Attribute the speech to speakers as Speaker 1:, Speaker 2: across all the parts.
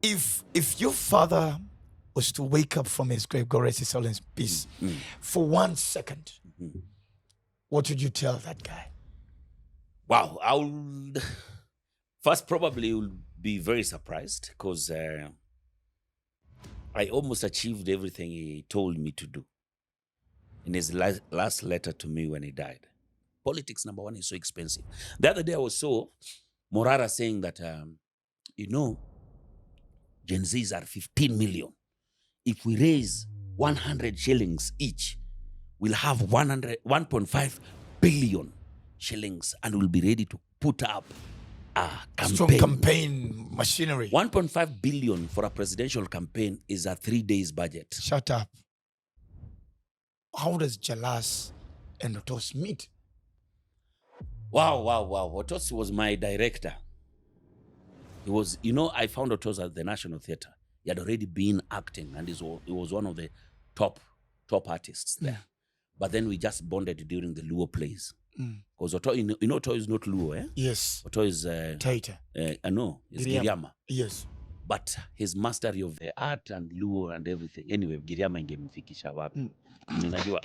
Speaker 1: If your father was to wake up from his grave, God rest his soul in peace, for 1 second, what would you tell that guy?
Speaker 2: Wow, I would first probably will be very surprised because I almost achieved everything he told me to do in his last letter to me when he died. Politics, number one, is so expensive. The other day I saw Mora saying that, Gen Zs are 15 million. If we raise 100 shillings each, we'll have 1.5 billion shillings and we'll be ready to put up a campaign.
Speaker 1: Strong campaign machinery.
Speaker 2: 1.5 billion for a presidential campaign is a 3 days budget.
Speaker 1: Shut up. How does Jalas and Rotos meet?
Speaker 2: Wow. Rotos was my director. He was, I found Rotos at the National Theatre. He had already been acting and he was one of the top artists there. But then we just bonded during the Luo plays. Because Roto, Roto is not Luo, eh?
Speaker 1: Yes.
Speaker 2: Roto is
Speaker 1: Taita.
Speaker 2: No, it's Giriama.
Speaker 1: Yes.
Speaker 2: But his mastery of the art and Luo and everything. Anyway, Giriama ingemfikisha wapi. Ninajua.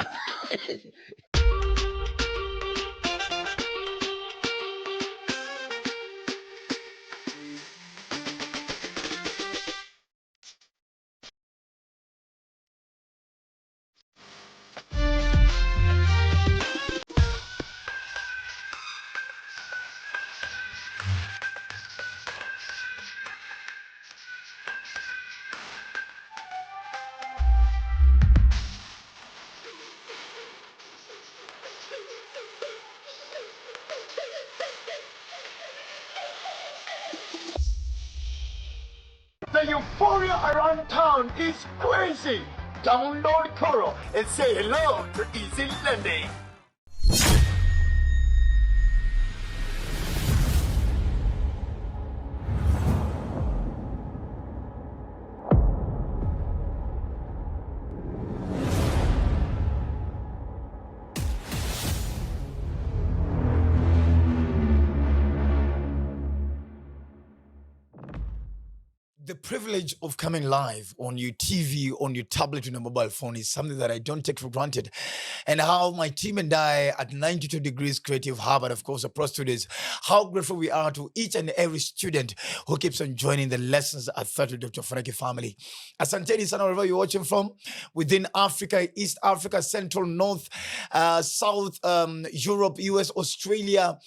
Speaker 3: The euphoria around town is crazy. Download Koro and say hello to Easy Lending.
Speaker 1: The privilege of coming live on your TV, on your tablet, on your mobile phone is something that I don't take for granted. And how my team and I at 92 Degrees Creative Hub, and of course, across studios, how grateful we are to each and every student who keeps on joining the lessons at 30 Dr. Ofweneke family. Asanteni sana wherever you're watching from, within Africa, East Africa, Central, North, South, Europe, US, Australia,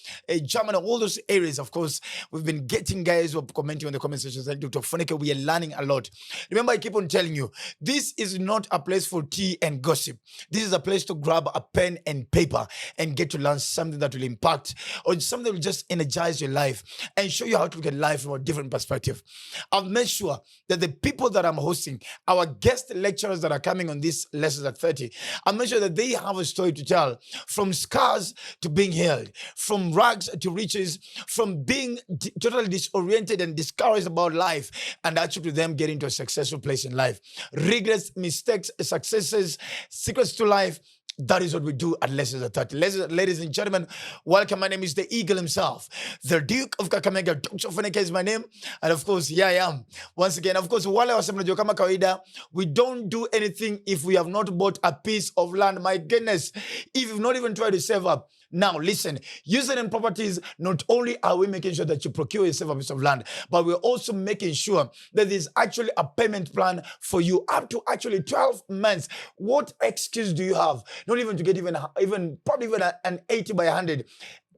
Speaker 1: Germany, all those areas. Of course, we've been getting guys who are commenting on the comment section saying, Dr. Ofweneke, we are learning a lot. Remember, I keep on telling you, this is not a place for tea and gossip. This is a place to grab a pen and paper and get to learn something that will impact or something that will just energize your life and show you how to look at life from a different perspective. I've made sure that the people that I'm hosting, our guest lecturers that are coming on these lessons at 30, I've made sure that they have a story to tell, from scars to being healed, from rags to riches, from being totally disoriented and discouraged about life, and actually to them getting to a successful place in life. Regrets, mistakes, successes, secrets to life. That is what we do at Lessons at 30. Ladies and gentlemen, welcome. My name is the Eagle himself, the Duke of Kakamega. Dr. Ofweneke is my name. And of course, here I am. Once again, of course, wale wasemnajo kama kawaida, we don't do anything if we have not bought a piece of land. My goodness, if you've not even tried to save up. Now, listen, using and properties, not only are we making sure that you procure yourself a piece of land, but we're also making sure that there's actually a payment plan for you up to actually 12 months. What excuse do you have? Not even to get probably even an 80 by 100.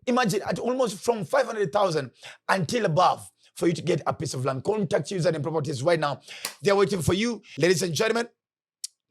Speaker 1: Imagine at almost from 500,000 until above for you to get a piece of land. Contact Users and Properties right now. They're waiting for you. Ladies and gentlemen,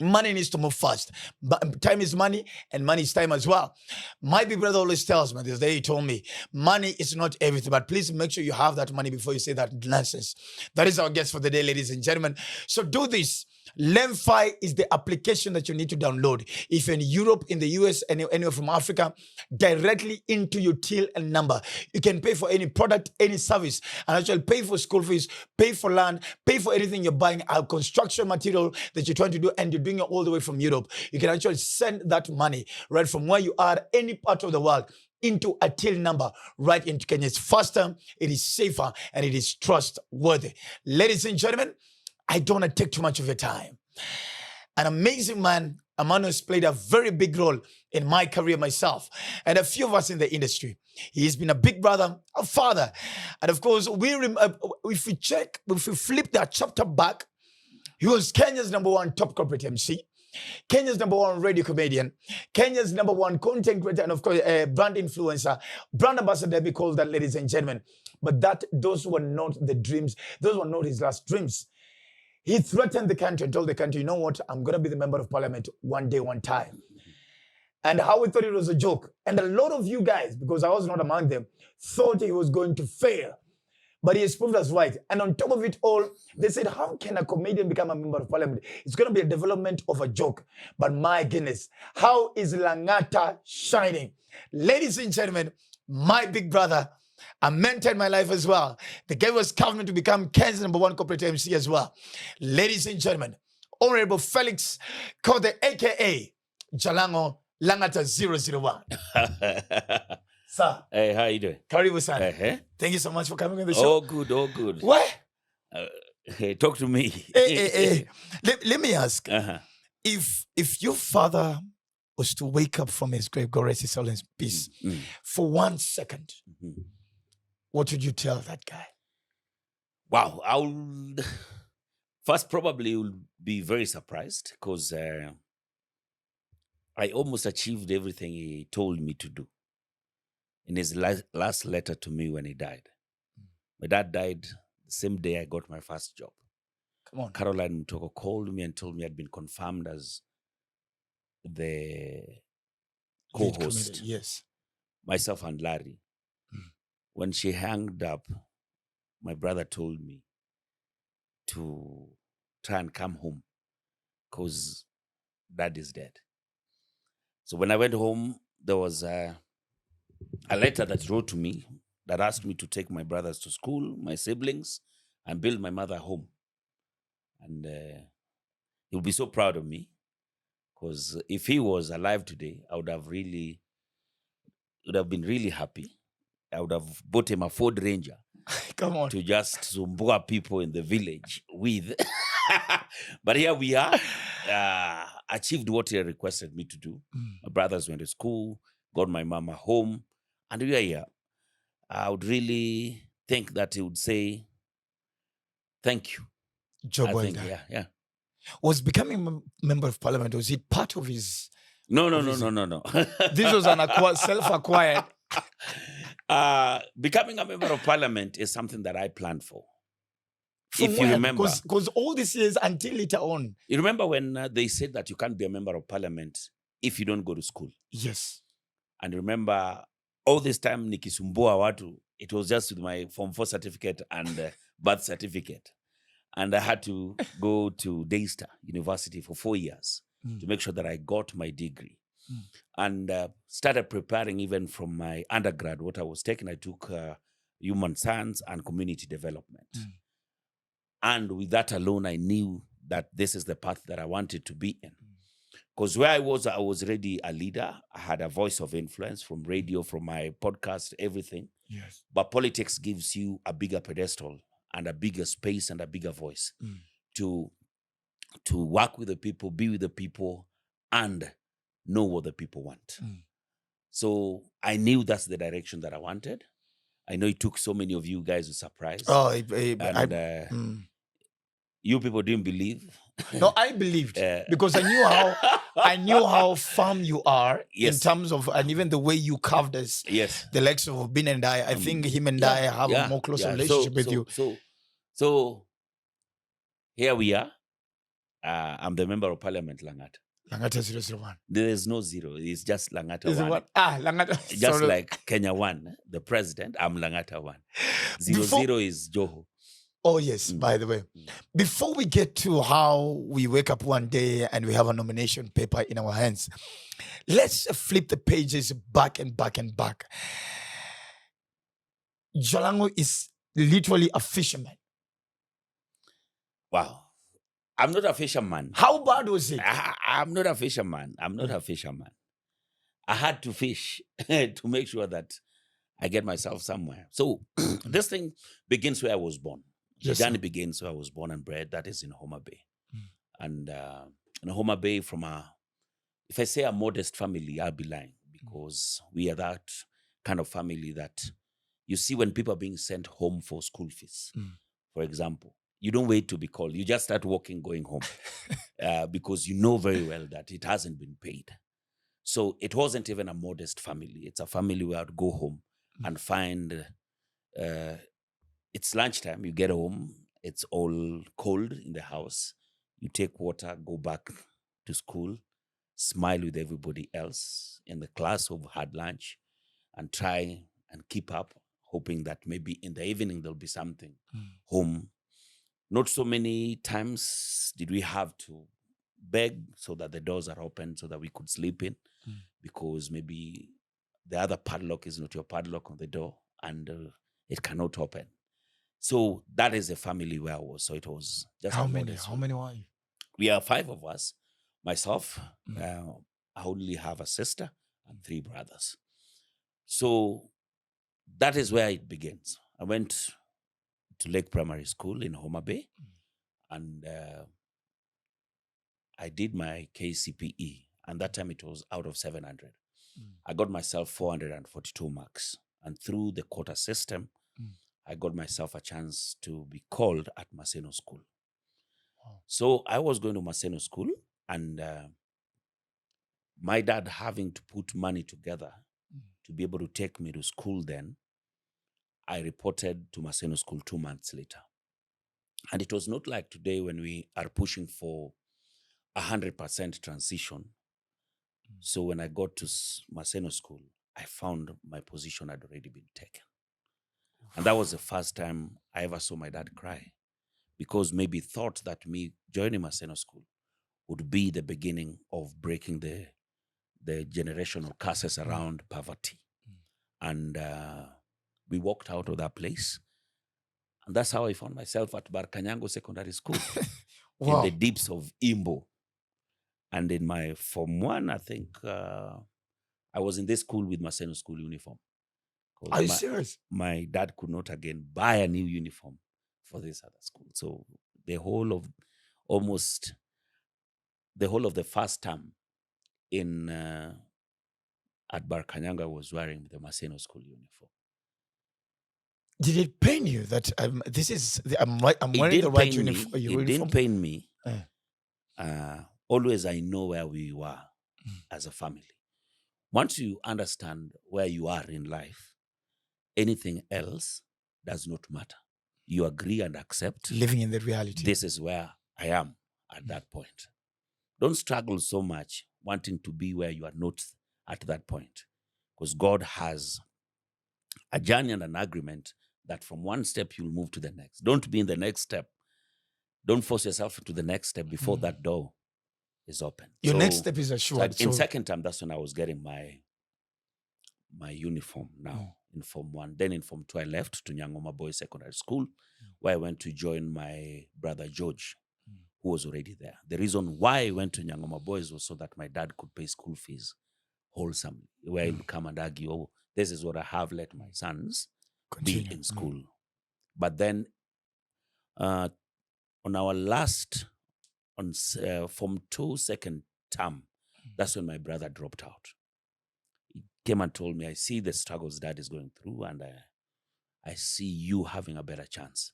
Speaker 1: money needs to move fast. But time is money, and money is time as well. My big brother always tells me this day, he told me, money is not everything, but please make sure you have that money before you say that nonsense. That is our guest for the day, ladies and gentlemen. So do this. Lemfi is the application that you need to download. If you're in Europe, in the US, anywhere from Africa, directly into your till and number. You can pay for any product, any service, and actually pay for school fees, pay for land, pay for anything you're buying, a construction material that you're trying to do, and you're doing it all the way from Europe. You can actually send that money right from where you are, any part of the world. into a till number right into Kenya. It's faster, it is safer, and it is trustworthy. Ladies and gentlemen, I don't want to take too much of your time. An amazing man, a man who's played a very big role in my career myself, and a few of us in the industry. He's been a big brother, a father, and of course, if we flip that chapter back, he was Kenya's #1 top corporate MC, Kenya's #1 radio comedian, Kenya's #1 content creator, and of course, brand influencer, brand ambassador, we call that, ladies and gentlemen. But those were not the dreams. Those were not his last dreams. He threatened the country and told the country, you know what, I'm going to be the member of parliament one day, one time. And how we thought it was a joke. And a lot of you guys, because I was not among them, thought he was going to fail. But he has proved us right. And on top of it all, they said, how can a comedian become a member of parliament? It's going to be a development of a joke. But my goodness, how is Langata shining? Ladies and gentlemen, my big brother, a mentor in my life as well. The guy was counted to become Kenya's #1 corporate MC as well. Ladies and gentlemen, Honorable Felix Kode, aka Jalang'o, Langata 001. Sir.
Speaker 2: Hey, how you doing?
Speaker 1: Karibu sana. Thank you so much for coming on the show.
Speaker 2: Oh, good, oh, good.
Speaker 1: What?
Speaker 2: Hey, talk to me.
Speaker 1: Hey. Let me ask. If your father was to wake up from his grave, God rest his soul in peace, for 1 second, what would you tell that guy?
Speaker 2: Wow, I would first probably will be very surprised because I almost achieved everything he told me to do. In his last letter to me when he died. My dad died the same day I got my first job.
Speaker 1: Come on.
Speaker 2: Caroline Mutoko called me and told me I'd been confirmed as the co-host.
Speaker 1: Yes.
Speaker 2: Myself and Larry. When she hanged up, my brother told me to try and come home because dad is dead. So when I went home, there was a letter that wrote to me that asked me to take my brothers to school, my siblings, and build my mother home. And he'll be so proud of me because if he was alive today, I would have been really happy. I would have bought him a Ford Ranger.
Speaker 1: Come on.
Speaker 2: To just zumbua people in the village with. But here we are, achieved what he requested me to do. My brothers went to school, got my mama home, and we are here. I would really think that he would say, thank you.
Speaker 1: Job well
Speaker 2: done. Yeah.
Speaker 1: Was becoming a member of parliament, was it part of his...
Speaker 2: No.
Speaker 1: This was an self-acquired...
Speaker 2: Becoming a member of parliament is something that I planned for.
Speaker 1: From
Speaker 2: if you remember.
Speaker 1: Because all these years until later on.
Speaker 2: You remember when they said that you can't be a member of parliament if you don't go to school?
Speaker 1: Yes.
Speaker 2: And remember, all this time, nikisumbua watu, it was just with my Form 4 certificate and birth certificate. And I had to go to Daystar University for 4 years to make sure that I got my degree. And started preparing even from my undergrad, what I was taking. I took human science and community development. And with that alone, I knew that this is the path that I wanted to be in. Because where I was already a leader. I had a voice of influence from radio, from my podcast, everything.
Speaker 1: Yes.
Speaker 2: But politics gives you a bigger pedestal and a bigger space and a bigger voice to work with the people, be with the people, and know what the people want. So I knew that's the direction that I wanted. I know it took so many of you guys a surprise. You people didn't believe.
Speaker 1: No, I believed because I knew how firm you are in terms of, and even the way you carved us.
Speaker 2: Yes.
Speaker 1: The likes of Bin and I think him and I have a more close relationship with you.
Speaker 2: So here we are. I'm the member of parliament, Langata.
Speaker 1: Langata 001.
Speaker 2: There is no zero. It's just Langata 1.
Speaker 1: Langata.
Speaker 2: Just like Kenya 1, the president, I'm Langata 1. 00 is Joho.
Speaker 1: Oh, yes, by the way. Before we get to how we wake up one day and we have a nomination paper in our hands, let's flip the pages back and back and back. Jalang'o is literally a fisherman.
Speaker 2: Wow. I'm not a fisherman.
Speaker 1: How bad was it?
Speaker 2: I'm not a fisherman. I'm not a fisherman. I had to fish to make sure that I get myself somewhere. So this thing begins where I was born. The
Speaker 1: Yes,
Speaker 2: journey
Speaker 1: sir.
Speaker 2: begins where I was born and bred. That is in Homa Bay.
Speaker 1: Mm.
Speaker 2: And in Homa Bay, from if I say a modest family, I'll be lying, because we are that kind of family that you see when people are being sent home for school fees, for example, you don't wait to be called. You just start walking, going home, because you know very well that it hasn't been paid. So it wasn't even a modest family. It's a family where I'd go home and find it's lunchtime. You get home, it's all cold in the house. You take water, go back to school, smile with everybody else in the class who've had lunch, and try and keep up, hoping that maybe in the evening there'll be something home. Not so many times did we have to beg so that the doors are open so that we could sleep in, because maybe the other padlock is not your padlock on the door and it cannot open. So that is the family where I was. So it was just
Speaker 1: How
Speaker 2: a
Speaker 1: many?
Speaker 2: modest
Speaker 1: How
Speaker 2: one.
Speaker 1: many were you?
Speaker 2: We are 5 of us. Myself, I only have a sister and 3 brothers. So that is where it begins. I went to Lake Primary School in Homa Bay, and I did my KCPE, and that time it was out of 700. I got myself 442 marks, and through the quota system, I got myself a chance to be called at Maseno School.
Speaker 1: Wow.
Speaker 2: So I was going to Maseno School, and my dad having to put money together to be able to take me to school then, I reported to Maseno School 2 months later. And it was not like today when we are pushing for 100% transition. So when I got to Maseno School, I found my position had already been taken. And that was the first time I ever saw my dad cry, because maybe thought that me joining Maseno School would be the beginning of breaking the generational curses around poverty. And we walked out of that place. And that's how I found myself at Barkanyango Secondary School in
Speaker 1: Wow.
Speaker 2: the deeps of Imbo. And in my Form 1, I think I was in this school with Maseno School uniform.
Speaker 1: Are you serious?
Speaker 2: My dad could not again buy a new uniform for this other school. So the whole of the first term in at Barkanyango, I was wearing the Maseno School uniform.
Speaker 1: Did it pain you that this is I'm
Speaker 2: It
Speaker 1: wearing the
Speaker 2: didn't
Speaker 1: right
Speaker 2: pain me.
Speaker 1: uniform?
Speaker 2: It didn't pain me.
Speaker 1: Eh.
Speaker 2: Always I know where we were as a family. Once you understand where you are in life, anything else does not matter. You agree and accept.
Speaker 1: Living in the reality.
Speaker 2: This is where I am at that point. Don't struggle so much wanting to be where you are not at that point, because God has a journey and an agreement that from one step you'll move to the next. Don't be in the next step. Don't force yourself into the next step before that door is open.
Speaker 1: Your next step is assured.
Speaker 2: In second term, that's when I was getting my uniform now in Form 1. Then in Form 2, I left to Nyangoma Boys Secondary School, where I went to join my brother George, who was already there. The reason why I went to Nyangoma Boys was so that my dad could pay school fees wholesomely, where he'll come and argue, oh, this is what I have, let my sons be in school. But then on our last, on Form 2 second term, that's when my brother dropped out. He came and told me, I see the struggles dad is going through, and I see you having a better chance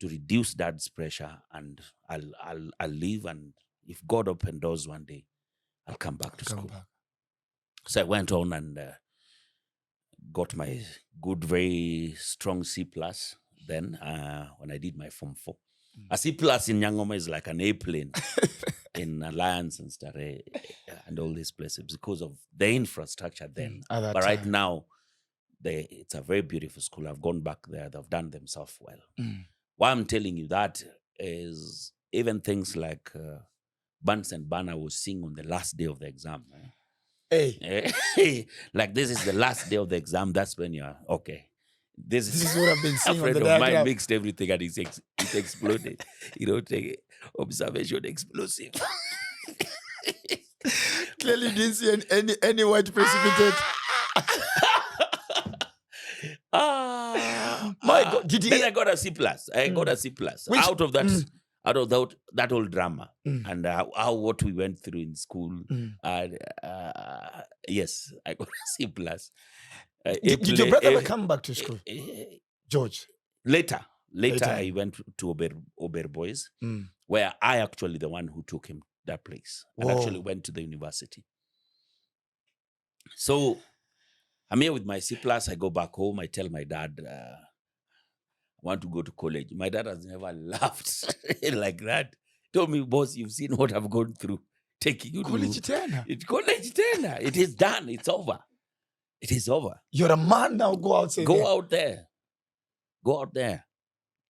Speaker 2: to reduce dad's pressure, and I'll leave, and if God open doors one day, I'll come back to school. So I went on and got my good, very strong C+ then when I did my Form 4. A C+ in Nyangoma is like an airplane in Alliance and Stare and all these places because of the infrastructure then. But right now, it's a very beautiful school. I've gone back there. They've done themselves well. Why I'm telling you that is even things like Buns and Banner was sing on the last day of the exam. Hey. Like this is the last day of the exam. That's when you're okay. This is what I've been seeing. A friend of mine mixed everything and it exploded. Take observation explosive.
Speaker 1: Clearly didn't see any white precipitate. My God, did
Speaker 2: then
Speaker 1: he?
Speaker 2: I got a C plus. I got a C plus
Speaker 1: Which-
Speaker 2: out of that whole drama and what we went through in school. And yes, I got a C plus.
Speaker 1: Did your brother ever come back to school? George.
Speaker 2: Later, I went to Ober Boys, where I actually the one who took him that place and actually went to the university. So I'm here with my C plus. I go back home. I tell my dad, I want to go to college. My dad has never laughed like that. Told me, boss, you've seen what I've gone through. Taking you
Speaker 1: College
Speaker 2: to
Speaker 1: tena.
Speaker 2: college tena. It is done. It's over. It is over.
Speaker 1: You're a man now. Go outside.
Speaker 2: Go out there. Go out there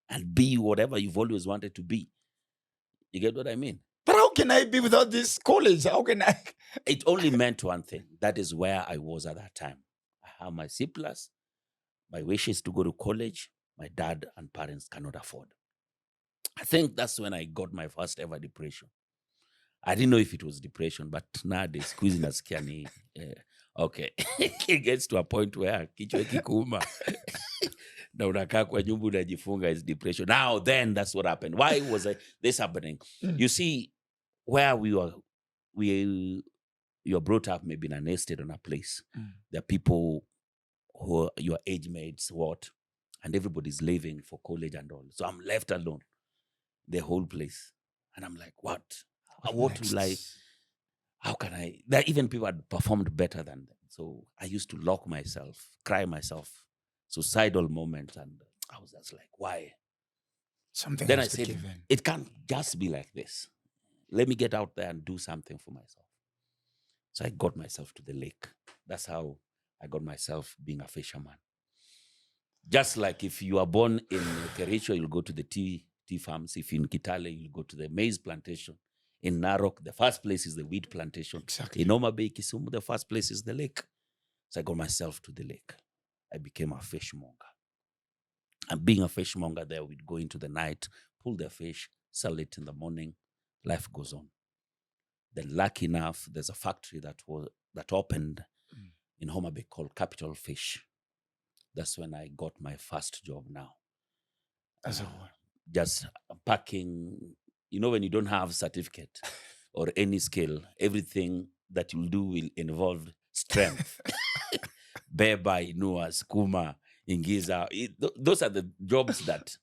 Speaker 2: and be whatever you've always wanted to be. You get what I mean?
Speaker 1: But how can I be without this college? How can I?
Speaker 2: It only meant one thing. That is where I was at that time. I have my C plus. My wish is to go to college. My dad and parents cannot afford. I think that's when I got my first ever depression. I didn't know if it was depression, but nowadays, squeezing a scanny. Okay. It gets to a point where kichwa kikuuma. Na unakaa kwa nyumba unajifunga is depression. Now, then, that's what happened. Why was this happening? You see, where you're brought up, maybe in an estate on a place. There are people who are your age mates, and everybody's leaving for college and all. So I'm left alone, the whole place. And I'm like, what? What will I, how can I? There even people had performed better than them. So I used to lock myself, cry myself, suicidal moments. And I was just like, why?
Speaker 1: Something
Speaker 2: Then
Speaker 1: has
Speaker 2: I
Speaker 1: to
Speaker 2: said,
Speaker 1: give in.
Speaker 2: it can't just be like this. Let me get out there and do something for myself. So I got myself to the lake. That's how I got myself being a fisherman. Just like if you are born in Kericho, you'll go to the tea farms. If you're in Kitale, you'll go to the maize plantation. In Narok, the first place is the wheat plantation.
Speaker 1: Exactly.
Speaker 2: In Homa Bay, Kisumu, the first place is the lake. So I got myself to the lake. I became a fishmonger. And being a fishmonger there, we'd go into the night, pull the fish, sell it in the morning. Life goes on. Then lucky enough, there's a factory that opened in Homa Bay called Capital Fish. That's when I got my first job now.
Speaker 1: As a what?
Speaker 2: Just packing, when you don't have certificate or any skill, everything that you'll do will involve strength. Beba, Inua, Skuma, Ingiza. Those are the jobs that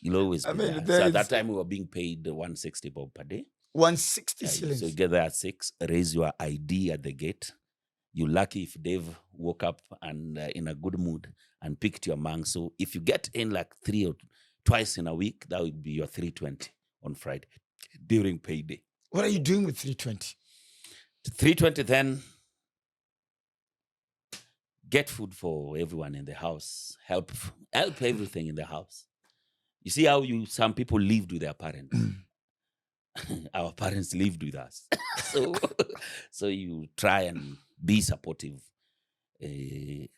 Speaker 2: you'll always be there. So at that time, we were being paid 160 bob per day.
Speaker 1: 160 shillings.
Speaker 2: So you get there at 6, raise your ID at the gate. You're lucky if Dave woke up and in a good mood and picked your mang. So if you get in like 3 or twice in a week, that would be your 320 on Friday during payday.
Speaker 1: What are you doing with 320?
Speaker 2: 320 then, get food for everyone in the house, help everything in the house. You see how some people lived with their parents. Our parents lived with us. So you try and be supportive. And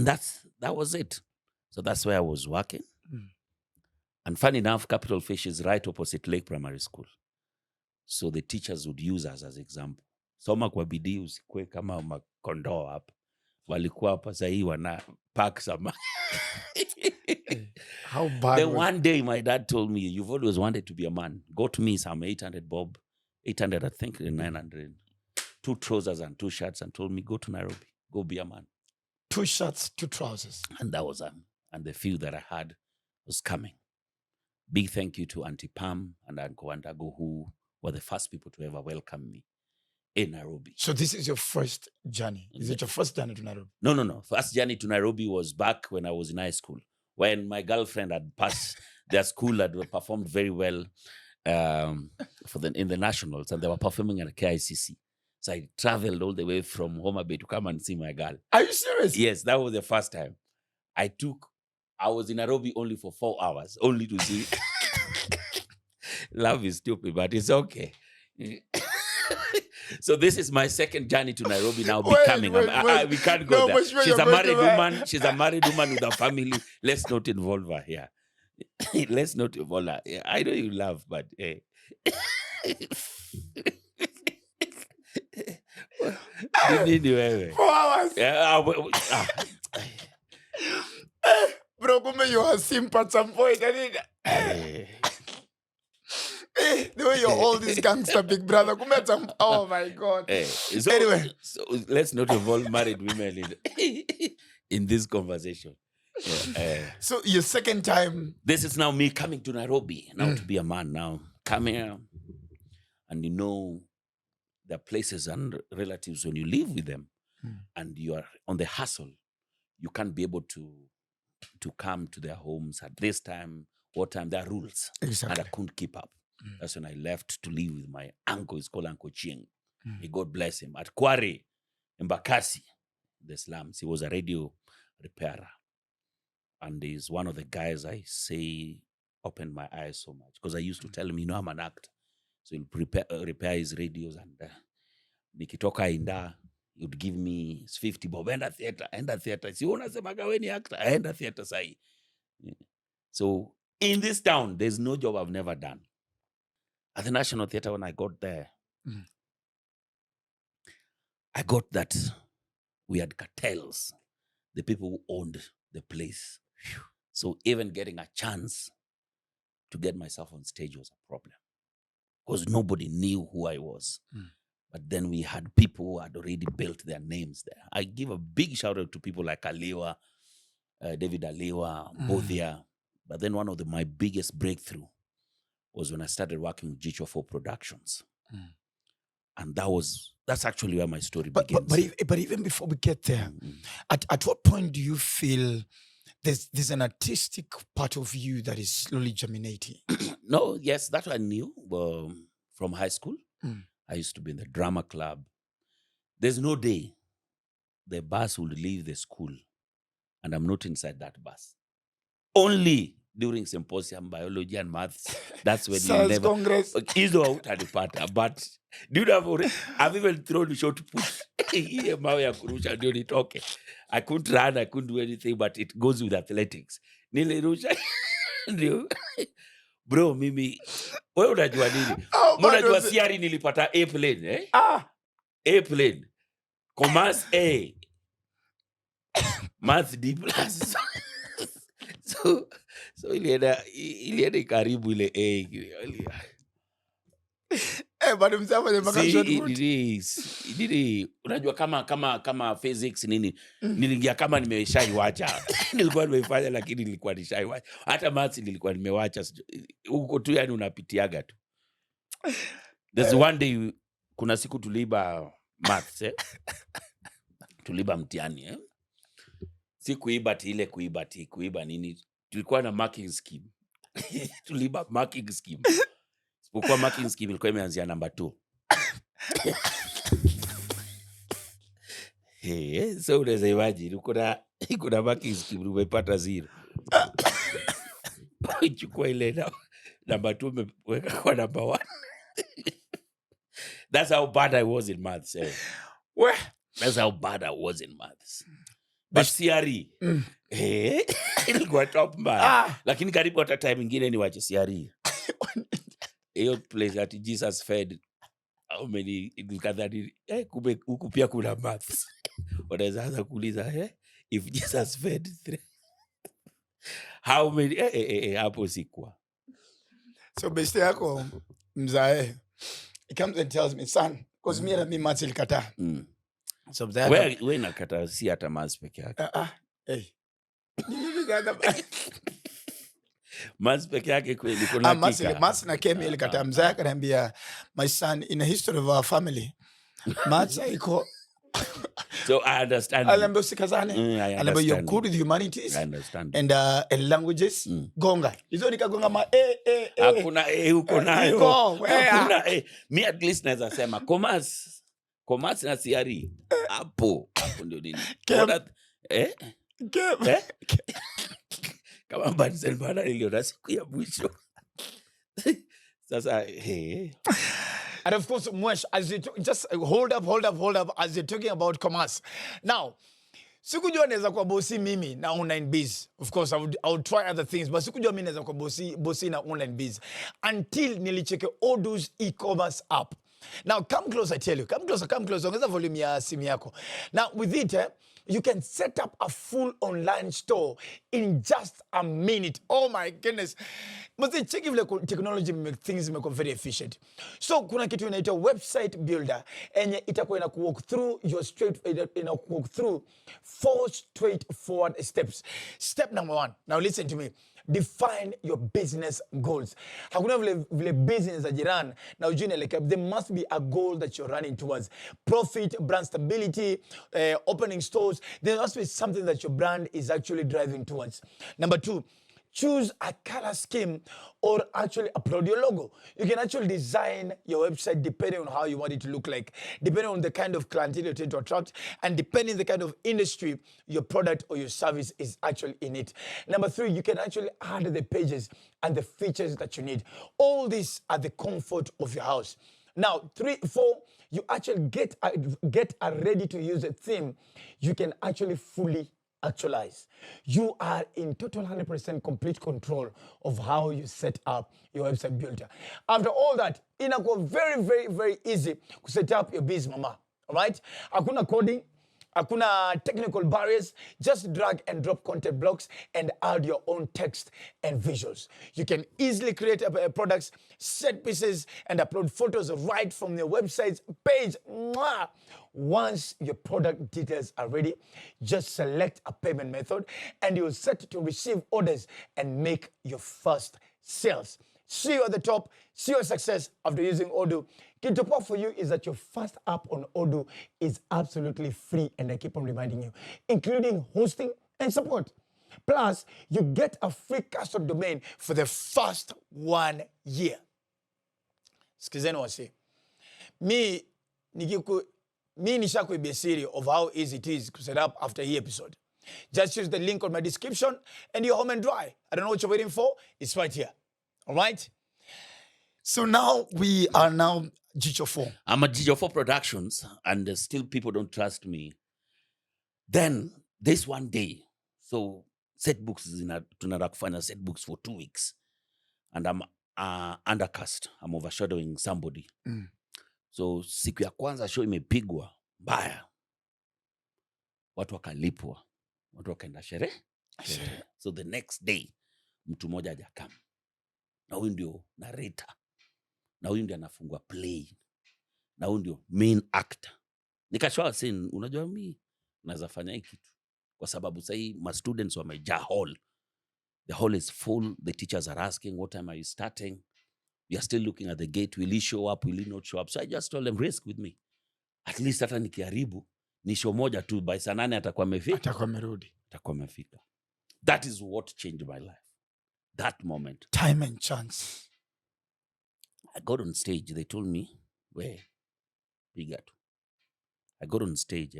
Speaker 2: that was it. So that's where I was working. And funny enough, Capital Fish is right opposite Lake Primary School. So the teachers would use us as example. Soma kwa bidii usikwe kama makondoo hapa. Walikuwa hapa sahii wana pack sama.
Speaker 1: How bad?
Speaker 2: Then one day my dad told me, you've always wanted to be a man. Got me some 800 bob. 800 I think, 900. 2 trousers and 2 shirts and told me, go to Nairobi. Go be a man.
Speaker 1: 2 shirts, 2 trousers.
Speaker 2: And that was and the few that I had was coming. Big thank you to Auntie Pam and Uncle Wandago, who were the first people to ever welcome me in Nairobi.
Speaker 1: So this is your first journey. Is it your first journey to Nairobi?
Speaker 2: No. First journey to Nairobi was back when I was in high school, when my girlfriend had passed their school, had performed very well in the nationals, and they were performing at KICC. So I traveled all the way from Homa Bay to come and see my girl.
Speaker 1: Are you serious?
Speaker 2: Yes, that was the first time. I was in Nairobi only for 4 hours, only to see. Love is stupid, but it's okay. So this is my second journey to Nairobi now. We can't go there. She's a married woman. She's a married woman with a family. Let's not involve her here. Let's not involve her. I know you laugh, but Nini wewe?
Speaker 1: 4 hours.
Speaker 2: Yeah,
Speaker 1: Bro, kumbe you are simp at some point. The way you're all this gangster big brother. Kumbe at some, oh my God.
Speaker 2: So,
Speaker 1: Anyway.
Speaker 2: So let's not involve married women in this conversation.
Speaker 1: So your second time.
Speaker 2: This is now me coming to Nairobi. Now to be a man now. Come here. And you know, there are places and relatives when you live with them and you are on the hustle, you can't be able to come to their homes at this time, what time, there are rules.
Speaker 1: Exactly.
Speaker 2: And I couldn't keep up. That's when I left to live with my uncle. He's called Uncle Ching. May God bless him. At Kware, in Bakassi, the slums. He was a radio repairer. And he's one of the guys I say opened my eyes so much. Because I used to tell him, you know, I'm an actor. So he'll repair his radios and nikitoka inda, he would give me 50 bob. Enda theater. Si unasemaga we ni actor. Enda theater sahi. So in this town, there's no job I've never done. At the National Theatre, when I got there, I got that we had cartels, the people who owned the place. So even getting a chance to get myself on stage was a problem because nobody knew who I was. But then we had people who had already built their names there. I give a big shout out to people like Aliwa, David Aliwa, Bothia. But then one of my biggest breakthrough was when I started working with G4 Productions. And that's actually where my story begins.
Speaker 1: But even before we get there, at what point do you feel there's an artistic part of you that is slowly germinating?
Speaker 2: No, yes, that I knew from high school. I used to be in the drama club. There's no day the bus would leave the school and I'm not inside that bus. Only during symposium, biology and maths. That's when you never... Congress. But dude, I've even thrown a short put. I couldn't run, I couldn't do anything, but it goes with athletics. Bro, mimi, wewe unajua nini? Unajua siari nilipata A plane, eh? A plane. Commerce A. Math D plus. So ilienda karibu ile A.
Speaker 1: But msema ni mpaka short put.
Speaker 2: Unajua kama physics nini, niliingia kama nimeshaiwacha. Nilikuwa nimeifanya lakini nilikuwa nishaiwacha. Hata maths nilikuwa nimewacha. Huko tu yani unapitiaga tu. There's one day kuna siku tuliiba maths, tuliiba mtihani, Si kuiba ile kuiba nini. Tulikuwa na marking scheme. Tuliiba marking scheme. Sipokuwa marking scheme ilikuwa imeanzia number 2. So unaweza imagine kuna marking scheme umepata 0. Chukua ile number 2 umeweka kwa number 1. That's how bad I was in maths. That's how bad I was in maths. But CRE, ilikuwa top mbaya. Lakini karibu hata time ingine ni wache CRE. Hiyo place at Jesus fed. How many kadhani kumbe huku pia kuna maths. Wanaweza anza kuuliza if Jesus fed 3. How many hapo sikwa.
Speaker 1: So besti yako mzae, he comes and tells me, son, because me and me maths ilikata. So
Speaker 2: wewe nakata si hata maths peke yake. Maths peke yake kweli kuna kika.
Speaker 1: Maths na kemi ilikata. Mzae akaniambia, my son, in the history of our family, maths iko.
Speaker 2: So I understand.
Speaker 1: I understand. You're good with humanities.
Speaker 2: I understand.
Speaker 1: And languages. Gonga. Hizo nikagonga ma
Speaker 2: Hakuna huko nayo. Hakuna me at least naweza sema commerce na CRE. Hapo ndio nini? Kama Banzel bana niliona siku ya mwisho. Sasa
Speaker 1: And of course, Mwesh, as you just hold up, as you're talking about commerce. Now, sikujua naweza kwa bosi mimi na online biz. Of course, I would try other things, but sikujua mimi naweza kwa bosi na online biz. Until nilicheke all those e-commerce app. Now come close, I tell you. Come closer, come closer. Ongeza volume ya simu yako. Now with it, you can set up a full online store in just a minute. Oh my goodness. Must check if technology make things very efficient. So kuna kitu inaitwa website builder enye itakuwa ina walk through your walk through 4 straightforward steps. Step number 1. Now listen to me. Define your business goals. Hakuna vile business ajiran na ujue like there must be a goal that you're running towards. Profit, brand stability, opening stores. There must be something that your brand is actually driving towards. Number 2, choose a color scheme or actually upload your logo. You can actually design your website depending on how you want it to look like, depending on the kind of clientele you're trying to attract, and depending on the kind of industry your product or your service is actually in it. Number 3, you can actually add the pages and the features that you need. All these are the comfort of your house. Now, 3, 4, you actually get a ready-to-use theme you can actually fully actualize. You are in total 100% complete control of how you set up your website builder. After all that, inakuwa very, very, very easy to set up your business, mama. All right? Hakuna coding, hakuna technical barriers. Just drag and drop content blocks and add your own text and visuals. You can easily create products, set pieces, and upload photos right from your website's page. Mwah! Once your product details are ready, just select a payment method and you're set to receive orders and make your first sales. See you at the top. See your success after using Odoo. Key for you is that your first app on Odoo is absolutely free, and I keep on reminding you, including hosting and support. Plus, you get a free custom domain for the first 1 year. Skizeni wase. Me nishakuibia siri of how easy it is to set up after the episode. Just use the link on my description and you're home and dry. I don't know what you're waiting for. It's right here. All right? So now we are now Jicho4.
Speaker 2: I'm at Jicho4 Productions, and still people don't trust me. Then this one day, so set books tunataka kufanya set books for 2 weeks, and I'm undercast. I'm overshadowing somebody. So siku ya kwanza show imepigwa mbaya, watu wakalipwa, watu wakaenda sherehe. So the next day mtu mmoja hajakam, na huyu ndio narrator, na huyu ndio anafungua play, na huyu ndio main actor. Nikashwa scene, unajua mimi naweza fanya hiki kitu kwa sababu sasa my students wamejaa hall. The hall is full. The teachers are asking, what time are you starting? We are still looking at the gate. Will he show up? Will he not show up? So I just told them, risk with me. At least hata nikiharibu ni show moja tu, by saa 8 atakuwa amefika. That is what changed my life. That moment.
Speaker 1: Time and chance.
Speaker 2: I got on stage. They told me, where? Piga tu. I got on stage,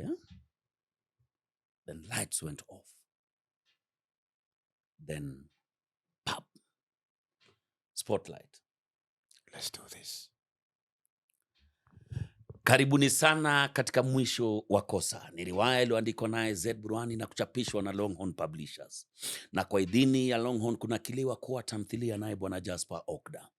Speaker 2: Then lights went off. Then, pop. Spotlight.
Speaker 1: Let's do this.
Speaker 2: Karibuni sana katika Mwisho wa Kosa. Ni riwaya iliyoandikwa naye Z Burwani na kuchapishwa na Longhorn Publishers. Na kwa idhini ya Longhorn kunakiliwa kuwa tamthilia naye Bwana Jasper Okda.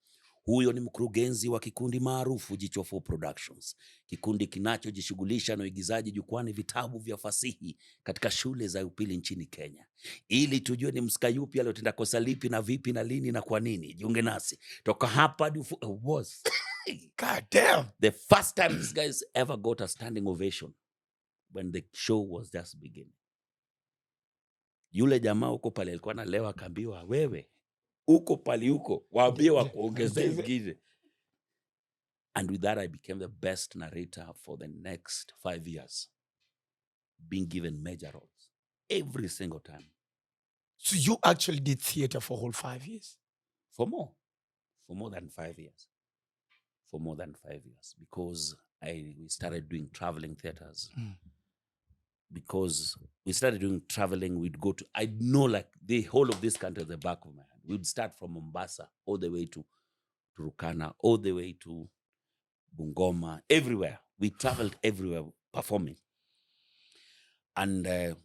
Speaker 2: Huyo ni mkurugenzi wa kikundi maarufu Jicho4 Productions, kikundi kinachojishughulisha na uigizaji jukwani vitabu vya fasihi katika shule za upili nchini Kenya. Ili tujue ni msika yupi aliyotenda kosa lipi na vipi na lini na kwa nini, jiunge nasi. Toka hapa was
Speaker 1: God damn.
Speaker 2: the first time these guys ever got a standing ovation when the show was just beginning. Yule jamaa uko pale alikuwa analewa, akaambiwa, wewe uko pali uko, waambie wakuongeze ingine. And with that I became the best narrator for the next 5 years, being given major roles every single time.
Speaker 1: So you actually did theater for a whole 5 years?
Speaker 2: For more than 5 years. For more than 5 years, because we started doing traveling theaters. Because we started doing traveling, we'd go to, I know like the whole of this country at the back of my hand. We'd start from Mombasa all the way to Turkana, all the way to Bungoma, everywhere. We traveled everywhere performing. And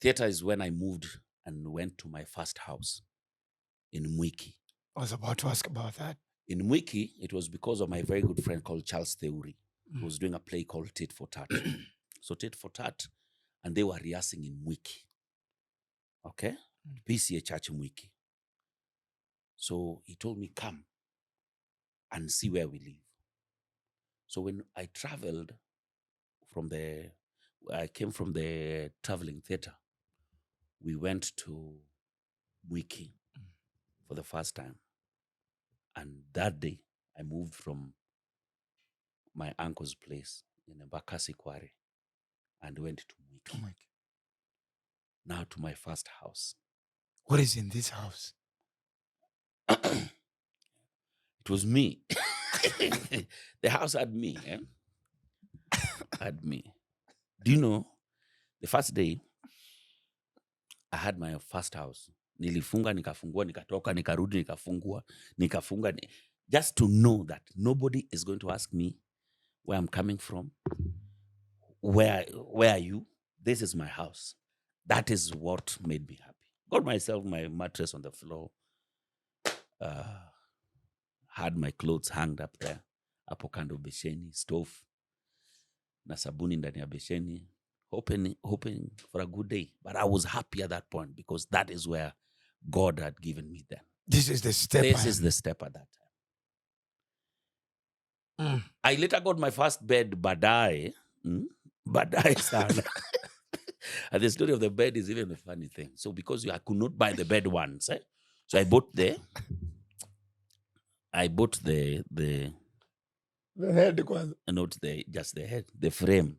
Speaker 2: theater is when I moved and went to my first house in Mwiki.
Speaker 1: I was about to ask about that.
Speaker 2: In Mwiki, it was because of my very good friend called Charles Theuri, who was doing a play called Tit for Tat. So Tit for Tat, and they were rehearsing in Mwiki. Okay? PCA Church in Mwiki. So he told me, come and see where we live. So when I traveled I came from the traveling theater, we went to Mwiki for the first time. And that day, I moved from my uncle's place in Embakasi Quarry and went to Mwiki. Now to my first house.
Speaker 1: What is in this house?
Speaker 2: It was me. The house had me. Had me. Do you know, the first day, I had my first house. Nilifunga, nikafungua, nikatoka, nikarudi, nikafungua, nikafunga. Just to know that nobody is going to ask me where I'm coming from. Where are you? This is my house. That is what made me happy. Got myself my mattress on the floor. Had my clothes hanged up there. Hapo kando besheni, stove. Na sabuni ndani ya besheni. Hoping for a good day. But I was happy at that point because that is where God had given me then.
Speaker 1: This is the step.
Speaker 2: This is the step at that time. I later got my first bed, Badai. Badai sana. And the story of the bed is even a funny thing. So because I could not buy the bed once, so I bought the
Speaker 1: head.
Speaker 2: Not just the head, the frame.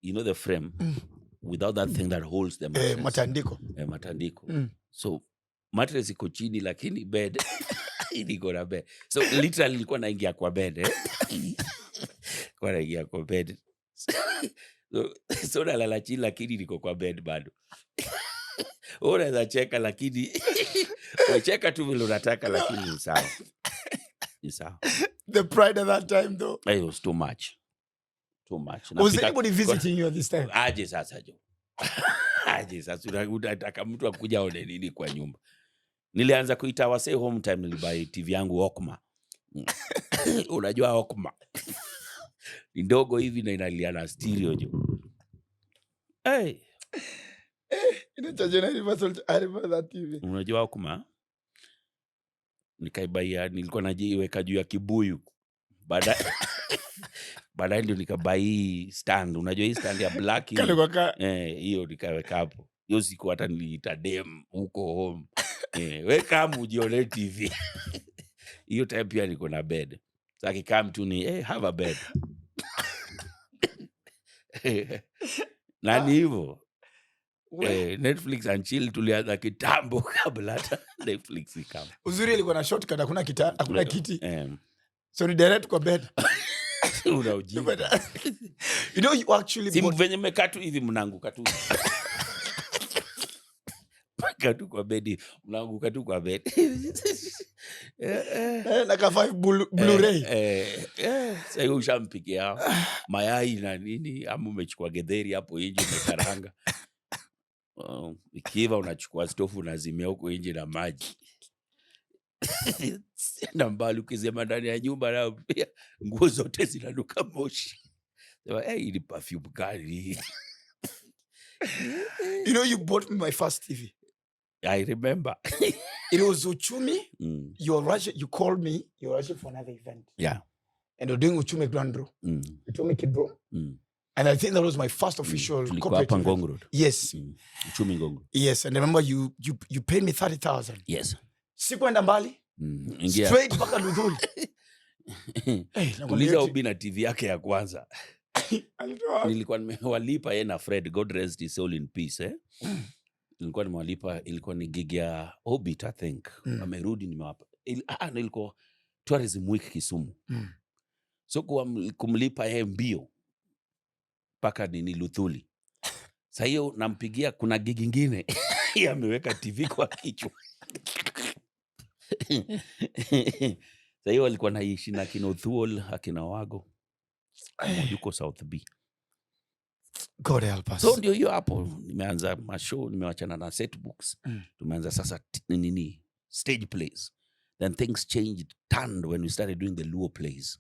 Speaker 2: You know the frame without that thing that holds the mattress. Matandiko. So mattress iko chini lakini bed iliko na bed. So literally nilikuwa naingia kwa bed. Kwa naingia kwa bed. So nalala chini lakini niko kwa bed bado. Unaweza cheka lakini unacheka tu vile unataka lakini ni sawa. Ni sawa.
Speaker 1: The pride at that time though.
Speaker 2: It was too much. Too much.
Speaker 1: Was anybody visiting you at this time?
Speaker 2: Aje sasa jo. Aje sasa unataka mtu akuja aone nini kwa nyumba. Nilianza kuita wase home time, nilibuy TV yangu Okma. Unajua Okma? Ni ndogo hivi na inalia na stereo jo. Hey.
Speaker 1: I remember that TV.
Speaker 2: Unajua Okma? Nikaibaia, nilikuwa najiweka juu ya kibuyu. Baadaye ndio nikabai stand. Unajua hii stand ya black hiyo nikaweka hapo. Hiyo siku hata niliita dem huko home. Weka mujione TV. Hiyo time pia niko na bed. Sasa kikam tu ni have a bed. Nani hivyo? Netflix and chill tulianza kitambo kabla hata Netflix ikama.
Speaker 1: Uzuri ilikuwa na shortcut, hakuna kiti. So ni direct kwa bed.
Speaker 2: Unaujia.
Speaker 1: You know you actually
Speaker 2: simu venye mekatu hivi mnanguka tu. Katu kwa bed, mnanguka tu kwa bed.
Speaker 1: Like a 5 Blu-ray.
Speaker 2: Sasa hiyo ushampikia mayai na nini, ama umechukua getheri hapo nje umekaranga. Ikiwa unachukua stofu unazimia huko nje na maji. Na mbali ukizema ndani ya nyumba na pia nguo zote zinanuka moshi. Sema ni perfume gani?
Speaker 1: You know you bought me my first TV.
Speaker 2: I remember.
Speaker 1: It was Uchumi. You called me. You're rushing for another event.
Speaker 2: Yeah.
Speaker 1: And you're doing Uchumi Grand Bro. Uchumi Kid Bro. And I think that was my first official corporate event. Yes.
Speaker 2: Uchumi Ngongo.
Speaker 1: Yes. And I remember you paid me 30,000.
Speaker 2: Yes.
Speaker 1: Sikuenda mbali. Straight mpaka Luthuli.
Speaker 2: Uliza Obi na TV yake ya kwanza. Nilikuwa nimewalipa yeye na Fred, God rest his soul in peace. Nilikuwa nimewalipa, ilikuwa ni gig ya Orbit I think. Wamerudi nimewapa. Nilikuwa tourism week Kisumu. So kumlipa yeye mbio paka ni Luthuli. Sasa hiyo nampigia kuna gig nyingine ameweka TV kwa kichwa. Sasa hiyo alikuwa naishi na kina Thuol, akina Wago. Yuko South B.
Speaker 1: God help us.
Speaker 2: So ndio hiyo hapo nimeanza mashow, nimewachana na set books. Tumeanza sasa nini stage plays. Then things changed, turned when we started doing the Luo plays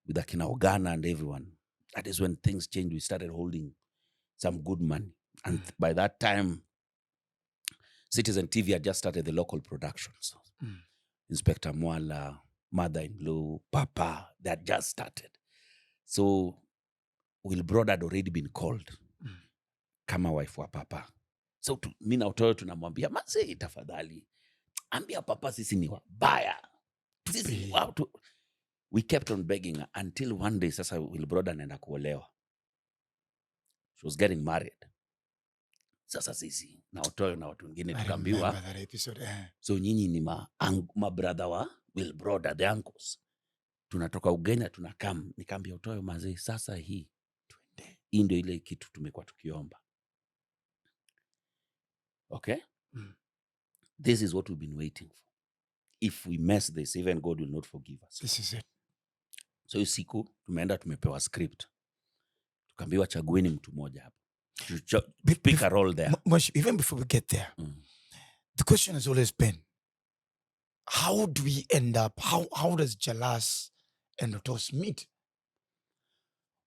Speaker 2: with Akina Ogana and everyone. That is when things changed. We started holding some good money. And by that time, Citizen TV had just started the local productions. Inspector Mwala, Mother-in-Law, Papa, they had just started. So Wilbrod had already been called kama wife wa Papa. So mi na Otoyo tunamwambia, "Mase, tafadhali, ambia Papa sisi ni wabaya." Sisi, we kept on begging her until one day sasa Wilbrod anaenda kuolewa. She was getting married. Sasa sisi na Otoyo na watu wengine tukaambiwa, so nyinyi ni ma brother wa Wilbrod, the uncles. Tunatoka Ugenya tunakam. Nikaambia Otoyo, mazee, sasa hii ndio ile kitu tumekuwa tukiomba. Okay? This is what we've been waiting for. If we mess this, even God will not forgive us.
Speaker 1: This is it.
Speaker 2: So hiyo siku tumeenda tumepewa script. Tukaambiwa chagueni mtu mmoja hapa. Pick a role there.
Speaker 1: Even before we get there, the question has always been, how do we end up, how does Jalas and Rotos meet?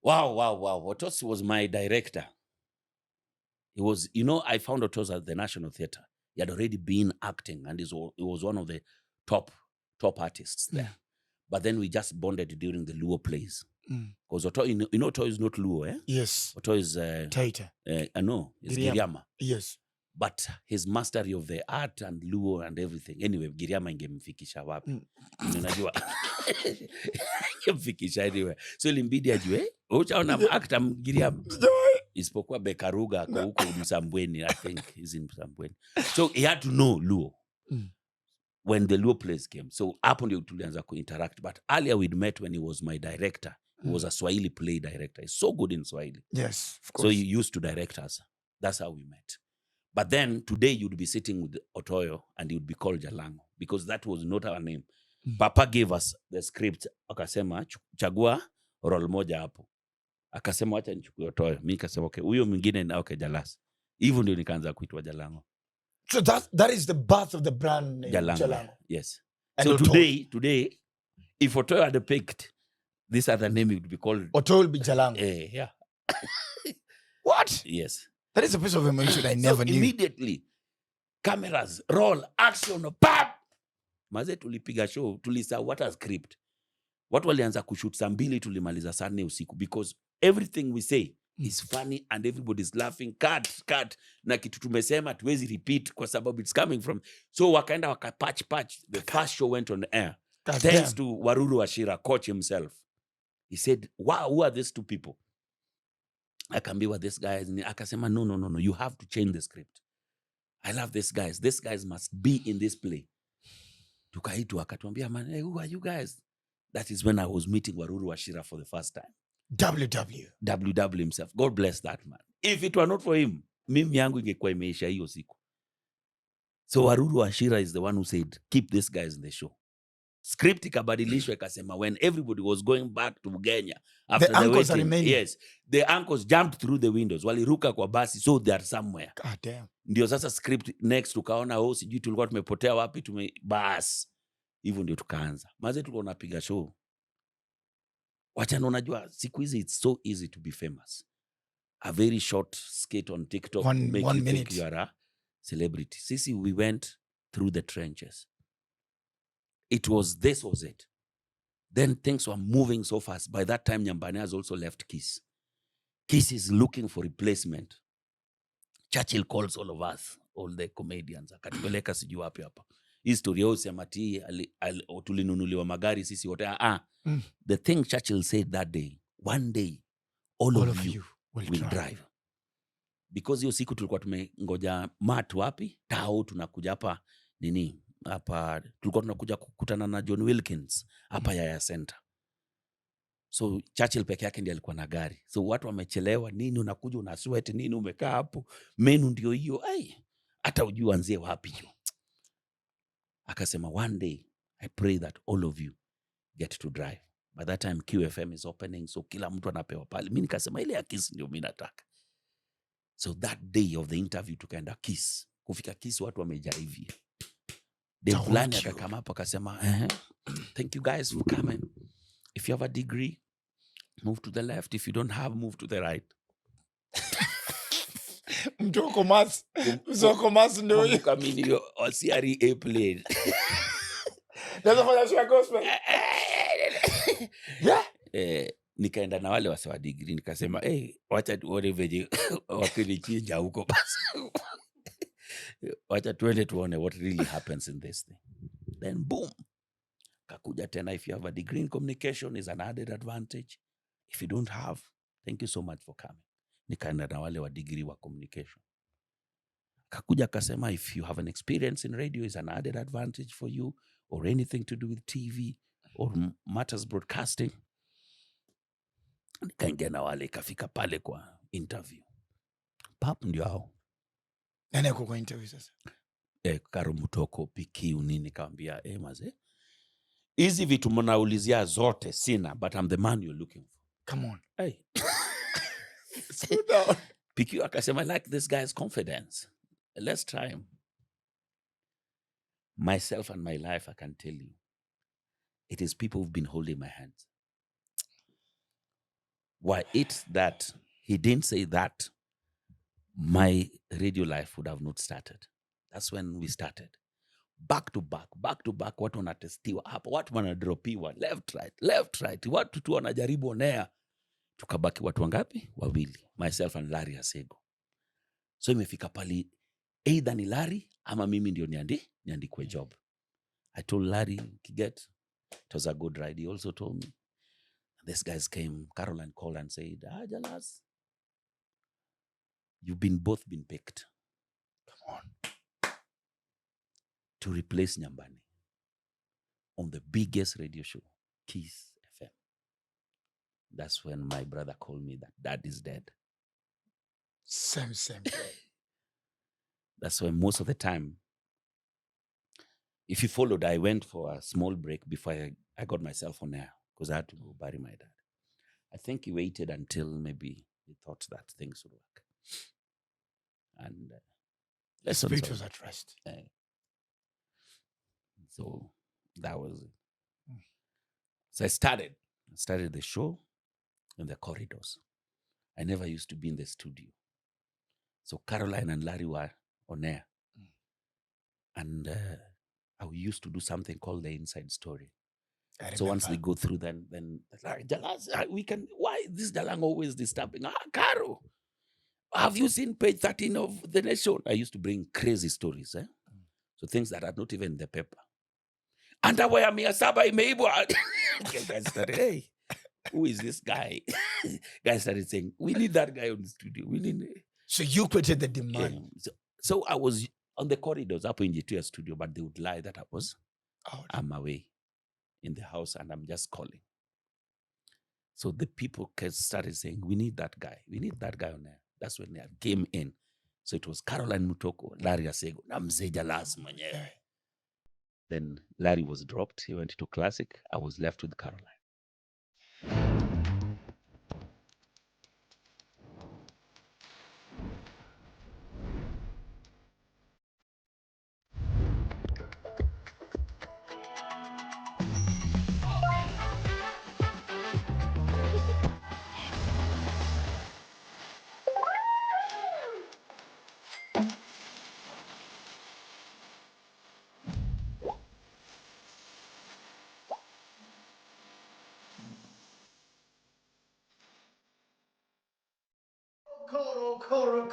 Speaker 2: Wow. Rotos was my director. He was, I found Rotos at the National Theatre. He had already been acting and he was one of the top artists there. But then we just bonded during the Luo plays. Because Rotos, Rotos is not Luo, eh?
Speaker 1: Yes.
Speaker 2: Rotos is...
Speaker 1: Taita.
Speaker 2: No, it's Giriama.
Speaker 1: Yes.
Speaker 2: But his mastery of the art and Luo and everything. Anyway, Giriama ingemfikisha wapi. Unajua. Ingemfikisha anyway. So ilimbidi ajue, uchaona actor Giriama. Isipokuwa Bekaruga kwa huko Msambweni, I think he's in Msambweni. So he had to know Luo when the Luo plays came. So hapo ndio tulianza kuinteract. But earlier we'd met when he was my director. He was a Swahili play director. He's so good in Swahili.
Speaker 1: Yes, of course.
Speaker 2: So he used to direct us. That's how we met. But then today you'd be sitting with Otoyo and you'd be called Jalang'o because that was not our name. Papa gave us the script. Akasema, chagua role moja hapo. Akasema, wacha nichukue Otoyo. Mimi nikasema, okay, huyo mwingine na okay, Jalas. Hivyo ndio nikaanza kuitwa Jalang'o.
Speaker 1: So that is the birth of the brand name, Jalang'o.
Speaker 2: Yes.
Speaker 1: And
Speaker 2: so today, if Otoyo had picked this other name, it would be called...
Speaker 1: Otoyo will be Jalang'o.
Speaker 2: Yeah.
Speaker 1: What?
Speaker 2: Yes.
Speaker 1: That is a piece of information I never knew.
Speaker 2: Immediately, cameras, roll, action, pap! Maze tulipiga show, tulisa what a script. Watu walianza kushoot saa 2 tulimaliza saa 4 usiku because everything we say is funny and everybody's laughing. Cut. Na kitu tumesema tuwezi repeat kwa sababu it's coming from. So wakaenda wakapatch. The first show went on air. Thanks to Waruru Ashira, coach himself. He said, wow, who are these two people? Akaambiwa these guys. Akasema, no. You have to change the script. I love these guys. These guys must be in this play. Tukaitu akatuambia, man, hey, who are you guys? That is when I was meeting Waruru Ashira for the first time. WW himself. God bless that man. If it were not for him, mimi yangu ingekuwa imeisha hiyo siku. So Waruru Ashira is the one who said, keep these guys in the show. Script ikabadilishwa ikasema when everybody was going back to Ugenya after the
Speaker 1: uncles are
Speaker 2: wedding.
Speaker 1: remaining.
Speaker 2: Yes. The uncles jumped through the windows. Waliruka kwa basi, so they are somewhere.
Speaker 1: God damn.
Speaker 2: Ndio sasa script next tukaona sijui tulikuwa tumepotea wapi bas. Hivyo ndio tukaanza. Maze tulikuwa tunapiga show. Wachana unajua siku hizi it's so easy to be famous. A very short skit on TikTok make you think you are a celebrity. Sisi we went through the trenches. This was it. Then things were moving so fast. By that time, Nyambane has also left Kiss. Kiss is looking for replacement. Churchill calls all of us, all the comedians. Akatupeleka sijui wapi hapa. History yao sema tulinunuliwa magari sisi wote. The thing Churchill said that day, one day, all of you will drive. Because hiyo siku tulikuwa tumengoja matu wapi? Tao tunakuja hapa nini? Hapa tulikuwa tunakuja kukutana na John Wilkins hapa Yaya Center. So Churchill peke yake ndiye alikuwa na gari. So watu wamechelewa, nini unakuja una sweat, nini umekaa hapo? Menu ndio hiyo. Hata ujui anzie wapi hiyo. Akasema one day I pray that all of you get to drive. By that time QFM is opening, so kila mtu anapewa pale. Mimi nikasema ile ya Kiss ndio mimi nataka. So that day of the interview tukaenda Kiss. Kufika Kiss watu wamejaa hivi. Devulani akakama hapo akasema, thank you guys for coming. If you have a degree, move to the left. If you don't have, move to the right.
Speaker 1: Mtoko mas ndio hiyo.
Speaker 2: Kumbuka mimi ndio wa CRE plane.
Speaker 1: Naweza fanya show ya gospel.
Speaker 2: Nikaenda na wale wase wa degree nikasema, wacha tuone venye wakinichinja huko basi. Wacha tuende tuone what really happens in this thing. Then boom. Kakuja tena, if you have a degree in communication is an added advantage. If you don't have, thank you so much for coming. Nikaenda na wale wa degree wa communication. Kakuja kasema, if you have an experience in radio is an added advantage for you, or anything to do with TV or matters broadcasting. Nikaingia na wale, ikafika pale kwa interview. Pap ndio hao.
Speaker 1: Nani ako kwa interview sasa?
Speaker 2: Karo Mutoko, PQ nini, kaambia, maze, hizi vitu mnaulizia zote sina, but I'm the man you're looking for.
Speaker 1: Come on.
Speaker 2: Hey.
Speaker 1: Slow down.
Speaker 2: PQ akasema, I like this guy's confidence. Let's try him. Myself and my life, I can tell you, it is people who've been holding my hands. Why it's that he didn't say that, my radio life would have not started. That's when we started. Back to back, watu wanatestiwa hapa, watu wanadropiwa, left right, watu tu wanajaribu onea. Tukabaki watu wangapi? Wawili. Myself and Larry Asego. So imefika pali, either ni Larry ama mimi ndio niandikwe job. I told Larry, Kiget, it was a good ride. He also told me. These guys came, Caroline called and said, Jalas, you've both been picked.
Speaker 1: Come on.
Speaker 2: To replace Nyambani on the biggest radio show, Kiss FM. That's when my brother called me that dad is dead.
Speaker 1: Same.
Speaker 2: That's when most of the time, if you followed, I went for a small break before I got myself on air because I had to go bury my dad. I think he waited until maybe he thought that things would work. And
Speaker 1: spirit was at rest.
Speaker 2: So that was it. So I started the show in the corridors. I never used to be in the studio. So Caroline and Larry were on air. And I used to do something called the inside story. So once they go through, then like, we can, why this Jalang'o always disturbing? Caro, have you seen page 13 of The Nation? I used to bring crazy stories. So things that are not even in the paper. Underwear mia saba imeibwa. Guys started, hey, who is this guy? Guys started saying, we need that guy on the studio. We need.
Speaker 1: So you created the demand.
Speaker 2: So I was on the corridors up in the studio, but they would lie that I'm away in the house and I'm just calling. So the people started saying, we need that guy. We need that guy on there. That's when they came in. So it was Caroline Mutoko, Larry Asego, na Mzee Jalas mwenyewe. Then Larry was dropped. He went to Classic. I was left with Caroline.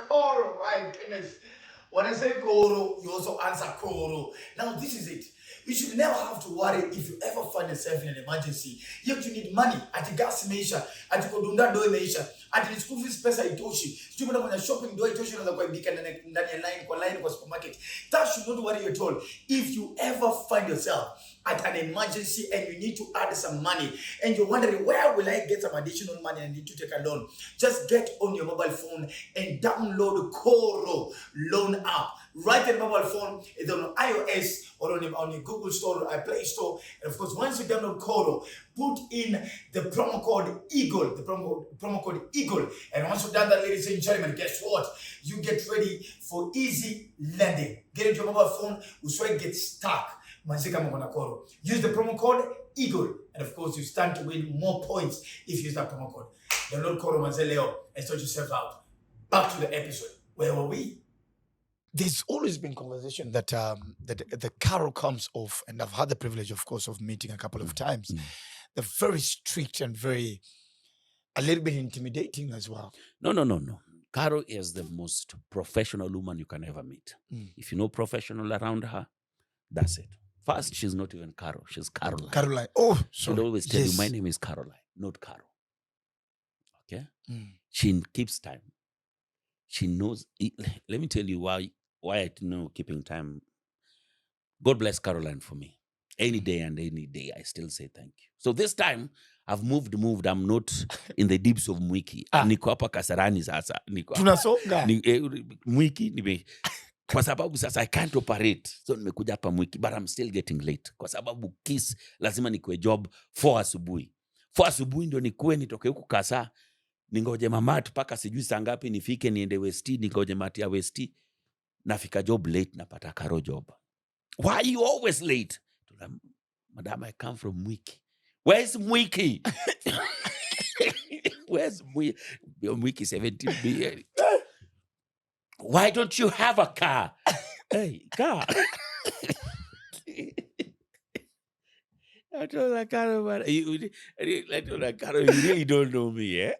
Speaker 1: Koro, my goodness. When I say Koro, you also answer Koro. Now, this is it. You should never have to worry if you ever find yourself in an emergency. Yet you need money. At the gas Maisha, at the Kodunda do Maisha, at the school fees pesa itoshi. You know when you're shopping do itoshi na kwa bika na line kwa supermarket. That should not worry you at all. If you ever find yourself at an emergency and you need to add some money and you're wondering where will I get some additional money and need to take a loan, just get on your mobile phone and download Koro loan app. right in mobile phone, either on iOS or on your Google Store or Play Store. And of course, once you download Koro, put in the promo code EAGLE, the promo code EAGLE. And once you've done that, ladies and gentlemen, guess what? You get ready for easy lending. Get into your mobile phone, uswe get stuck. Manzika Mwana Koro. Use the promo code EAGLE. And of course, you stand to win more points if you use that promo code. Download Koro Manzeleo and sort yourself out. Back to the episode. Where were we? There's always been conversation that that the carol comes off, and I've had the privilege, of course, of meeting a couple of times. They're very strict and a little bit intimidating as well.
Speaker 2: No. Carol is the most professional woman you can ever meet. If you know professional around her, that's it. First, she's not even Carol. She's Caroline.
Speaker 1: Caroline. Oh, sorry.
Speaker 2: She'll always tell you, my name is Caroline, not Carol. Okay? She keeps time. She knows. Let me tell you why I know keeping time. God bless Caroline for me. Any day and any day, I still say thank you. So this time, I've moved. I'm not in the deeps of Mwiki. Niko hapa Kasarani sasa.
Speaker 1: Tunasonga.
Speaker 2: Mwiki, kwa sababu sasa I can't operate. So nimekuja hapa Mwiki, but I'm still getting late. Kwa sababu KISS lazima nikue job 4 asubuhi. 4 asubuhi ndio nitoke huku Kasa. Ningoje mamati paka sijui saa ngapi nifike niende Westi, ningoje mati ya Westi. Nafika job late, napata Karo job. Why are you always late? Madam, I come from Mwiki. Where's Mwiki? Where's Mwiki? Mwiki 17B. Why don't you have a car? Hey, car. I told her, Carol, you really don't know me, eh?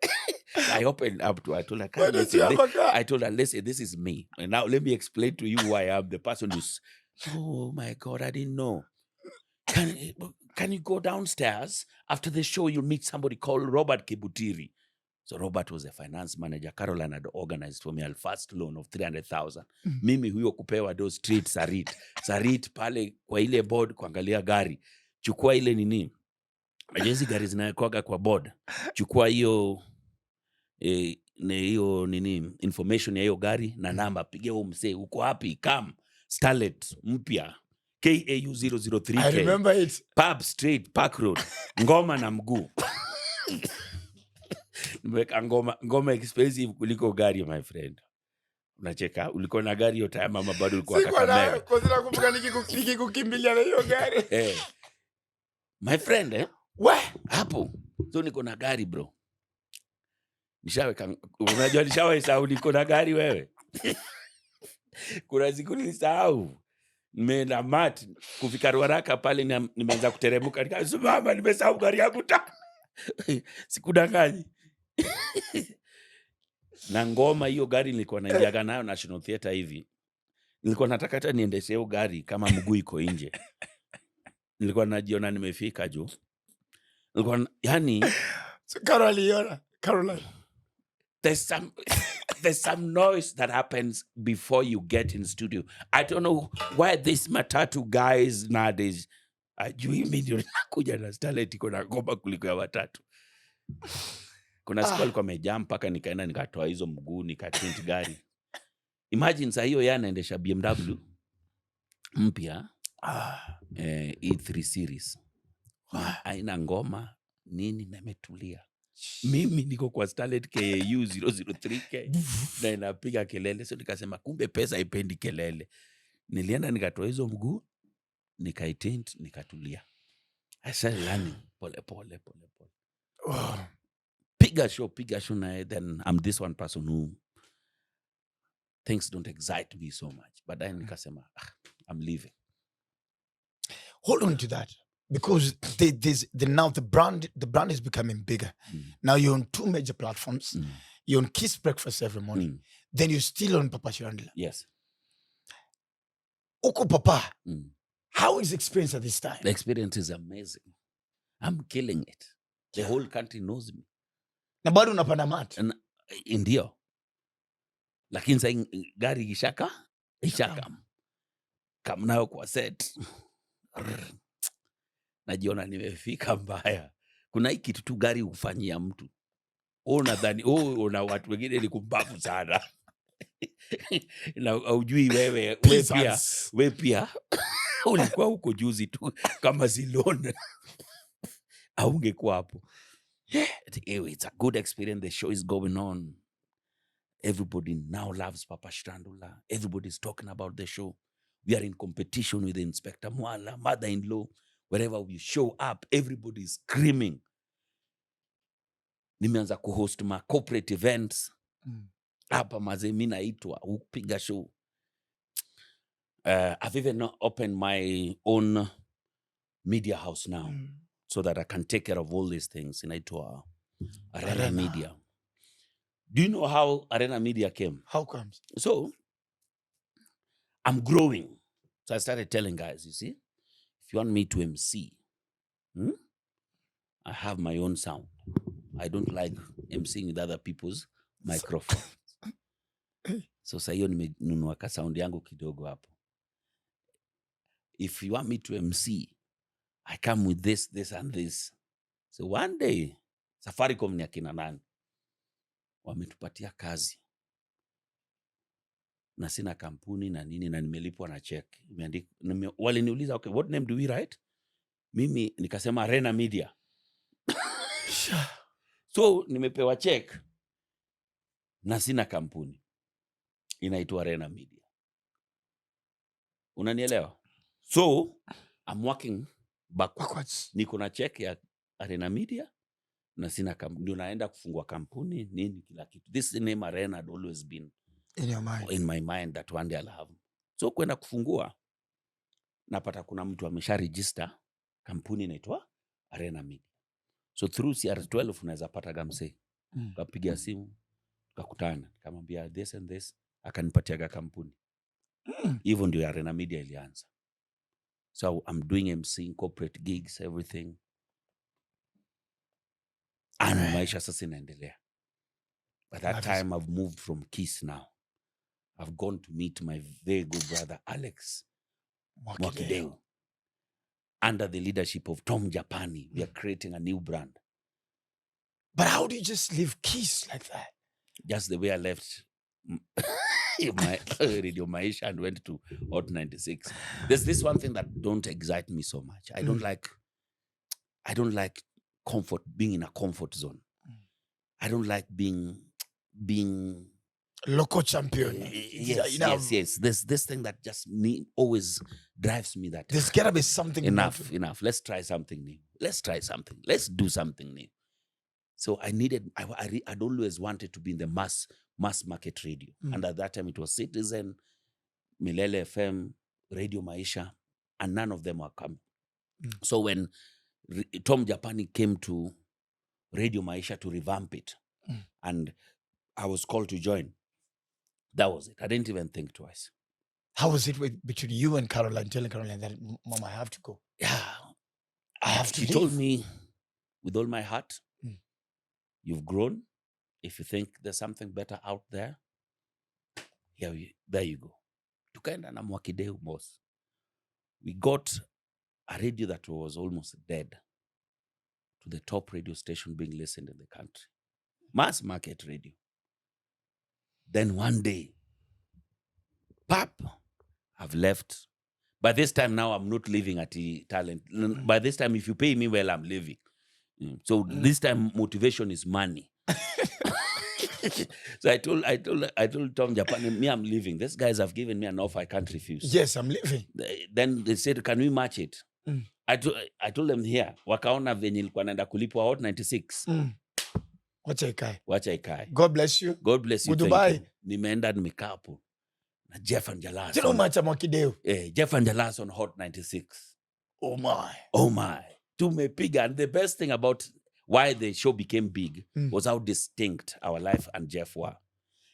Speaker 2: I opened up to her. I told her, listen, this is me. And now let me explain to you who I am. The person who's, oh my God, I didn't know. Can you go downstairs? After the show, you'll meet somebody called Robert Kibutiri. So Robert was a finance manager. Caroline had organized for me a first loan of 300,000. Mimi huyo kupewa those street Sarit pale kwa ile board kuangalia gari. Chukua ile nini. Ajezi gari zinaekwaga kwa board. Chukua hiyo nini information ya hiyo gari na namba, pigia huyo msee, uko happy, come Starlet mpya KAU 003K.
Speaker 1: I remember it.
Speaker 2: Pub Street Park Road. Ngoma na mguu. Nimeweka ngoma expensive kuliko gari, my friend. Unacheka, ulikuwa na gari hiyo time ama bado ulikuwa Kakamega?
Speaker 1: Kwa sababu nakumbuka nikikukimbilia na hiyo gari.
Speaker 2: My friend, hapo. So niko na gari bro. Unajua nishawaisahau niko na gari wewe. Kuna siku nilisahau. Nimeenda mat kufika Ruaraka pale nimeanza kuteremuka. Nikasema mama, nimesahau gari yangu. Sikudanganyi. Na ngoma hiyo gari nilikuwa naingiaga nayo National Theatre hivi. Nilikuwa nataka hata niendeshe hiyo gari kama mguu iko nje. Nilikuwa najiona nimefika juu. Nilikuwa yani
Speaker 1: so Caroline.
Speaker 2: There's some noise that happens before you get in studio. I don't know why these matatu guys nowadays ajui milioni nakuja na Starlet iko na ngoma kuliko ya watatu. Kuna siku alikuwa amejam mpaka nikaenda nikatoa hizo mguu nikatint gari. Imagine saa hiyo yeye anaendesha BMW mpya E3 series. Haina ngoma nini na imetulia. Mimi niko kwa Starlet KAU 003K na inapiga kelele. So nikasema kumbe pesa haipendi kelele. Nilienda nikatoa hizo mguu nikaitint nikatulia. I started learning pole. Piga show na then I'm this one person who things don't excite me so much. But then nikasema I'm leaving.
Speaker 1: Hold on to that. Because now the brand is becoming bigger. Now you're on 2 major platforms. You're on KISS Breakfast every morning. Then you're still on Papa Shirandula.
Speaker 2: Yes.
Speaker 1: Oko Papa, how is the experience at this time?
Speaker 2: The experience is amazing. I'm killing it. The whole country knows me.
Speaker 1: Na bado unapanda mat?
Speaker 2: Ndio. Lakini sasa gari ishaka. Kama nayo kwa set. Najiona nimefika mbaya. Kuna hiki kitu tu gari ufanyia mtu. Unadhani una watu wengine ni kumbavu sana. Na ujui wewe pia ulikuwa huko juzi tu kama Zilone aungekuwa hapo. It's a good experience. The show is going on. Everybody now loves Papa Shtandula. Everybody's talking about the show. We are in competition with Inspector Mwala, mother-in-law. Wherever we show up, everybody's screaming. Nimeanza kuhost ma corporate events. Hapa mazee mimi naitwa upiga show. I've even opened my own media house now, so that I can take care of all these things. Inaitwa Arena Media. Do you know how Arena Media came?
Speaker 1: How comes?
Speaker 2: So, I'm growing. So I started telling guys, you see, if you want me to MC, I have my own sound. I don't like MCing with other people's microphone. So sasa hiyo nimenunua ka sound yangu kidogo hapo. If you want me to MC, I come with this, this and this. So one day, Safaricom ni akina nani? Wametupatia kazi. Na sina kampuni na nini na nimelipwa na check. Waliniuliza, okay, what name do we write? Mimi nikasema Arena Media. So nimepewa check na sina kampuni. Inaitwa Arena Media. Unanielewa? So I'm working backwards. Niko na check ya Arena Media na sina kampuni. Ndio naenda kufungua kampuni nini kila kitu. This name Arena had always been
Speaker 1: in your mind.
Speaker 2: In my mind that one day I'll have. So kwenda kufungua napata kuna mtu amesha register kampuni inaitwa Arena Media. So through CR12 unaweza pata gamse. Kapigia simu, kakutana, kamwambia this and this, akanipatia kampuni. Even ndio Arena Media ilianza. So I'm doing MC, corporate gigs, everything. And Maisha sasa inaendelea. By that time I've moved from Kiss now. I've gone to meet my very good brother Alex Mwakideu. Under the leadership of Tom Japani, we are creating a new brand.
Speaker 1: But how do you just leave Kiss like that?
Speaker 2: Just the way I left my Radio Maisha and went to Hot 96. There's this one thing that don't excite me so much. I don't like comfort, being in a comfort zone. I don't like being
Speaker 1: local champion.
Speaker 2: Yes. There's this thing that just always drives me that
Speaker 1: there's gotta be something
Speaker 2: enough. Let's try something new. Let's do something new. So I'd always wanted to be in the mass market radio. And at that time it was Citizen, Milele FM, Radio Maisha, and none of them were coming. So when Tom Japani came to Radio Maisha to revamp it, and I was called to join, that was it. I didn't even think twice.
Speaker 1: How was it between you and Caroline, telling Caroline that, Mom, I have to go?
Speaker 2: Yeah.
Speaker 1: I have to leave.
Speaker 2: She told me, with all my heart, you've grown. If you think there's something better out there, there you go. Tukaenda na Mwakideu boss. We got a radio that was almost dead to the top radio station being listened in the country. Mass market radio. Then one day, pap, I've left. By this time now, I'm not living at the talent. By this time, if you pay me well, I'm living. So this time, motivation is money. So I told Tom Japan, me, I'm leaving. These guys have given me an offer I can't refuse.
Speaker 1: Yes, I'm leaving.
Speaker 2: Then they said, can we match it? I told them here, wakaona venye nilikuwa naenda kulipwa Hot 96. Wacha ikae.
Speaker 1: God bless you.
Speaker 2: God bless you.
Speaker 1: Dubai.
Speaker 2: Nimeenda nimekaa hapo na Jeff Angelas.
Speaker 1: You know much Mwakideu?
Speaker 2: Jeff Angelas on Hot 96.
Speaker 1: Oh my.
Speaker 2: Tumepiga. And the best thing about why the show became big was how distinct our life and Jeff were.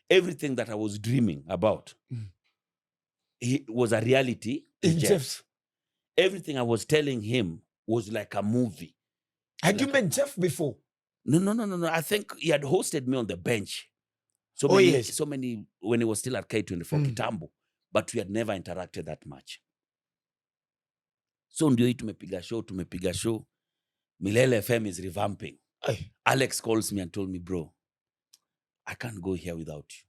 Speaker 2: Everything that I was dreaming about, it was a reality in Jeff. Everything I was telling him was like a movie.
Speaker 1: Had you met Jeff before?
Speaker 2: No. I think he had hosted me on the bench. So many when he was still at K24 Kitambo, but we had never interacted that much. So ndio hii tumepiga show. Milele FM is revamping. Alex calls me and told me, bro, I can't go here without you.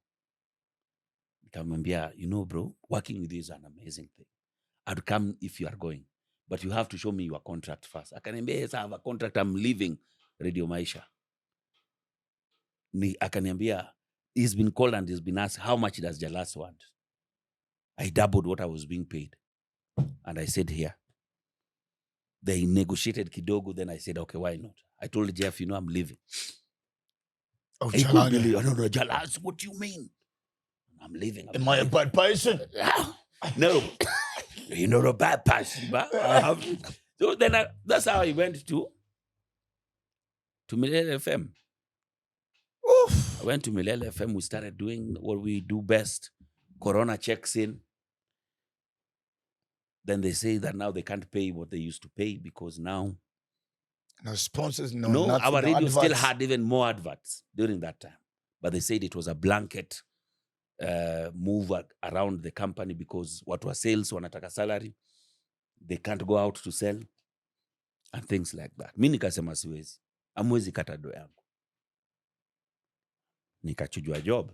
Speaker 2: Nikamwambia, you know, bro, working with you is an amazing thing. I'd come if you are going, but you have to show me your contract first. Akaniambia, yes, I have a contract. I'm leaving Radio Maisha. Akaniambia, he's been called and he's been asked, how much does Jalas want? I doubled what I was being paid. And I said, here. They negotiated kidogo. Then I said, okay, why not? I told Jeff, you know, I'm leaving.
Speaker 1: Oh,
Speaker 2: He couldn't believe,
Speaker 1: Jalang'o.
Speaker 2: no, Jalas, what do you mean? I'm leaving.
Speaker 1: Am I a bad person?
Speaker 2: No, you're not a bad person. But so then that's how I went to Milele FM.
Speaker 1: Oof.
Speaker 2: I went to Milele FM. We started doing what we do best. Corona checks in. Then they say that now they can't pay what they used to pay because now
Speaker 1: No sponsors, no,
Speaker 2: no,
Speaker 1: nothing,
Speaker 2: our
Speaker 1: no
Speaker 2: radio still
Speaker 1: adverts.
Speaker 2: had even more adverts during that time. But they said it was a blanket move around the company because what was sales, wanataka salary, they can't go out to sell and things like that. Mi nikasema siwezi, amwezi kata do yangu. Nikachujwa job.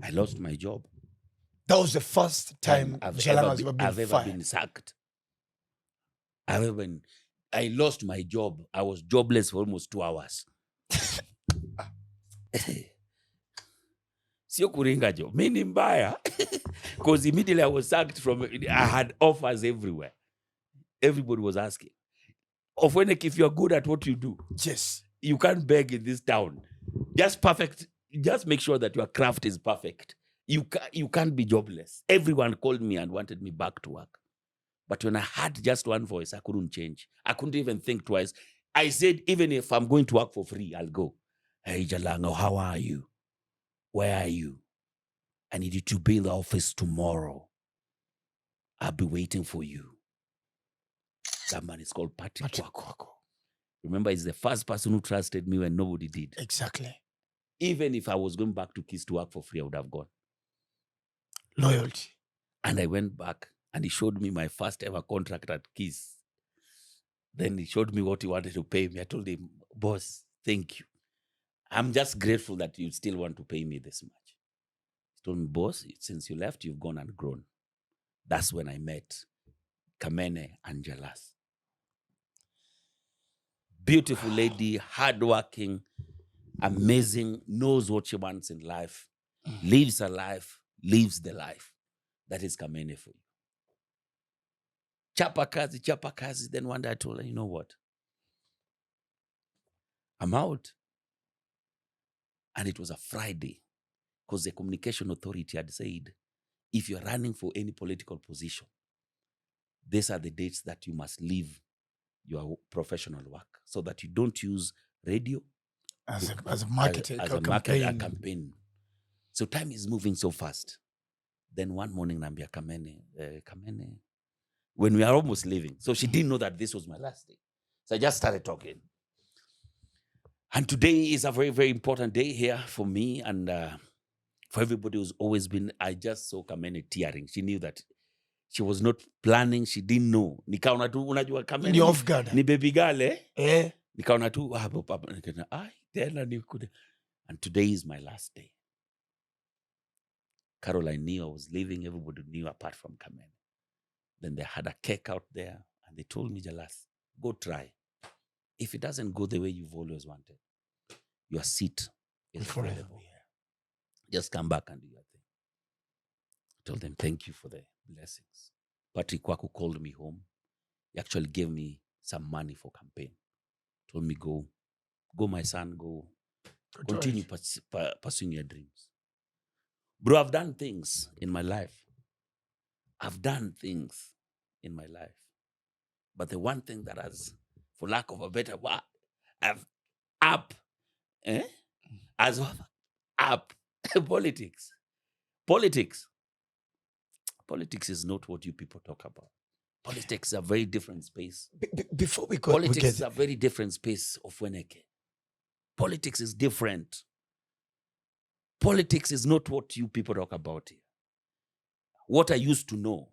Speaker 2: I lost my job.
Speaker 1: That was the first time
Speaker 2: I've
Speaker 1: Jalang'o
Speaker 2: ever
Speaker 1: has ever been fired.
Speaker 2: been sacked. I lost my job. I was jobless for almost 2 hours. Sio kuringa job. Mi ni mbaya. Because immediately I was sacked from, I had offers everywhere. Everybody was asking, Ofweneke, if you're good at what you do,
Speaker 1: Yes.
Speaker 2: you can't beg in this town. Just make sure that your craft is perfect. You can't be jobless. Everyone called me and wanted me back to work. But when I had just one voice, I couldn't change. I couldn't even think twice. I said, even if I'm going to work for free, I'll go. Hey, Jalang'o, how are you? Where are you? I need you to be in the office tomorrow. I'll be waiting for you. That man is called Patrick Kwako. Remember, he's the first person who trusted me when nobody did.
Speaker 1: Exactly.
Speaker 2: Even if I was going back to KISS to work for free, I would have gone.
Speaker 1: Loyalty.
Speaker 2: And I went back and he showed me my first ever contract at KISS. Then he showed me what he wanted to pay me. I told him, boss, thank you. I'm just grateful that you still want to pay me this much. He told me, boss, since you left, you've gone and grown. That's when I met Kamene and Jalas. Beautiful lady, hardworking, amazing, knows what she wants in life, lives her life, lives the life. That is Kamene for you. Chapa kazi. Then one day I told her, you know what? I'm out. And it was a Friday because the Communication Authority had said, if you're running for any political position, these are the dates that you must leave your professional work so that you don't use radio
Speaker 1: As a marketing
Speaker 2: as a campaign. So time is moving so fast. Then one morning, Nambia Kamene, when we are almost leaving. So she didn't know that this was my last day. So I just started talking. And today is a very, very important day here for me and for everybody who's always been. I just saw Kamene tearing. She knew that she was not planning. She didn't know. Nikaona tu, unajua Kamene
Speaker 1: Ni off guard.
Speaker 2: Ni baby girl, eh?
Speaker 1: Eh?
Speaker 2: Nikaona tu, papa, tena nikude. And today is my last day. Caroline knew I was leaving. Everybody knew apart from Kamene. Then they had a cake out there and they told me, Jalas, go try. If it doesn't go the way you've always wanted, your seat is available. Just come back and do your thing. I told them, thank you for the blessings. Patrick Kwaku called me home. He actually gave me some money for campaign. Told me, go my son, go continue pursuing your dreams. Bro, I've done things in my life. But the one thing that has, for lack of a better word, politics. Politics is not what you people talk about. Politics is a very different space.
Speaker 1: Before we go,
Speaker 2: Politics is a very different space of Ofweneke. Politics is different. Politics is not what you people talk about here. What I used to know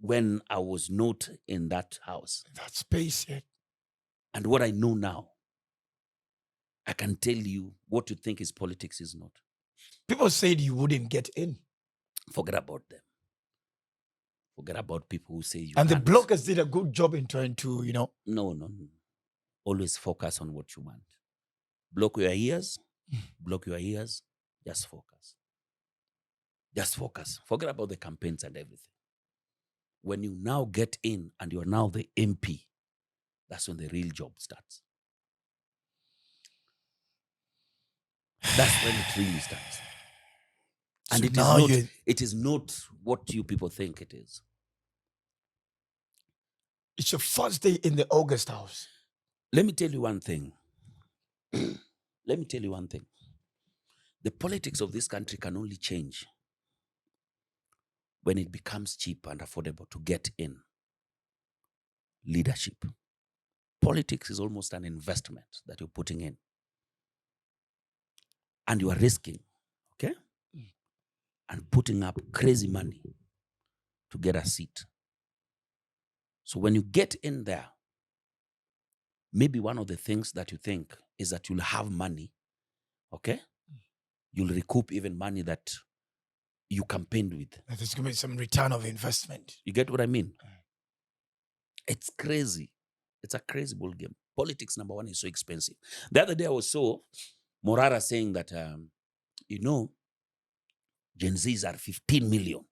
Speaker 2: when I was not in that house.
Speaker 1: That space yet.
Speaker 2: And what I know now, I can tell you what you think is politics is not.
Speaker 1: People said you wouldn't get in.
Speaker 2: Forget about them. Forget about people who say you
Speaker 1: And
Speaker 2: can't.
Speaker 1: the blockers did a good job in trying to,
Speaker 2: No. Always focus on what you want. Block your ears. Block your ears. Just focus. Just focus. Forget about the campaigns and everything. When you now get in and you're now the MP, that's when the real job starts. That's when it really starts. And
Speaker 1: So
Speaker 2: it is not what you people think it is.
Speaker 1: It's your first day in the August House.
Speaker 2: Let me tell you one thing. Let me tell you one thing. The politics of this country can only change when it becomes cheap and affordable to get in leadership. Politics is almost an investment that you're putting in. And you are risking, okay? And putting up crazy money to get a seat. So when you get in there, maybe one of the things that you think is that you'll have money, okay? You'll recoup even money that you campaigned with.
Speaker 1: There's going to be some return of investment.
Speaker 2: You get what I mean? It's crazy. It's a crazy ball game. Politics, number one, is so expensive. The other day I saw Mora saying that, Gen Zs are 15 million.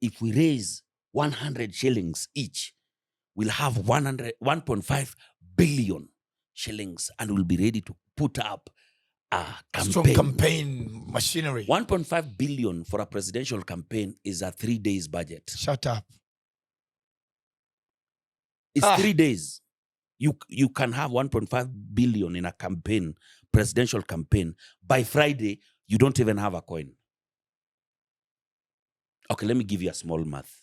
Speaker 2: If we raise 100 shillings each, we'll have 1.5 billion shillings and we'll be ready to put up a campaign.
Speaker 1: Strong campaign machinery.
Speaker 2: 1.5 billion for a presidential campaign is a 3 days budget.
Speaker 1: Shut up.
Speaker 2: It's 3 days. You can have 1.5 billion in a campaign, presidential campaign. By Friday, you don't even have a coin. Okay, let me give you a small math.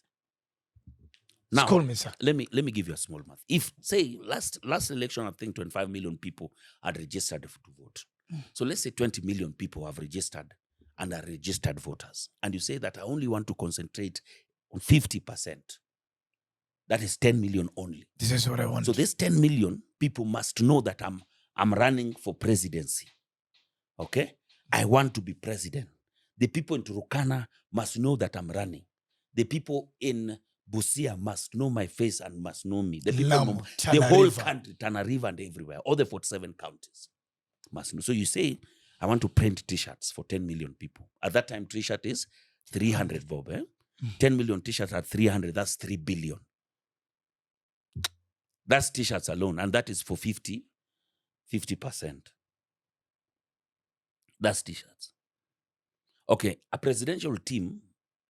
Speaker 2: Now,
Speaker 1: Call me, sir.
Speaker 2: let me give you a small math. If, say, last election, I think 25 million people had registered to vote. So let's say 20 million people have registered and are registered voters. And you say that I only want to concentrate on 50%. That is 10 million only.
Speaker 1: This is what I want.
Speaker 2: So this 10 million people must know that I'm running for presidency. Okay? I want to be president. The people in Turkana must know that I'm running. The people in Busia must know my face and must know me. The people, the whole country, Tana River and everywhere, all the 47 counties must know. So you say, I want to print t-shirts for 10 million people. At that time, t-shirt is 300 bob. 10 million t-shirts at 300, that's 3 billion. That's t-shirts alone, and that is for 50%. That's t-shirts. Okay, a presidential team,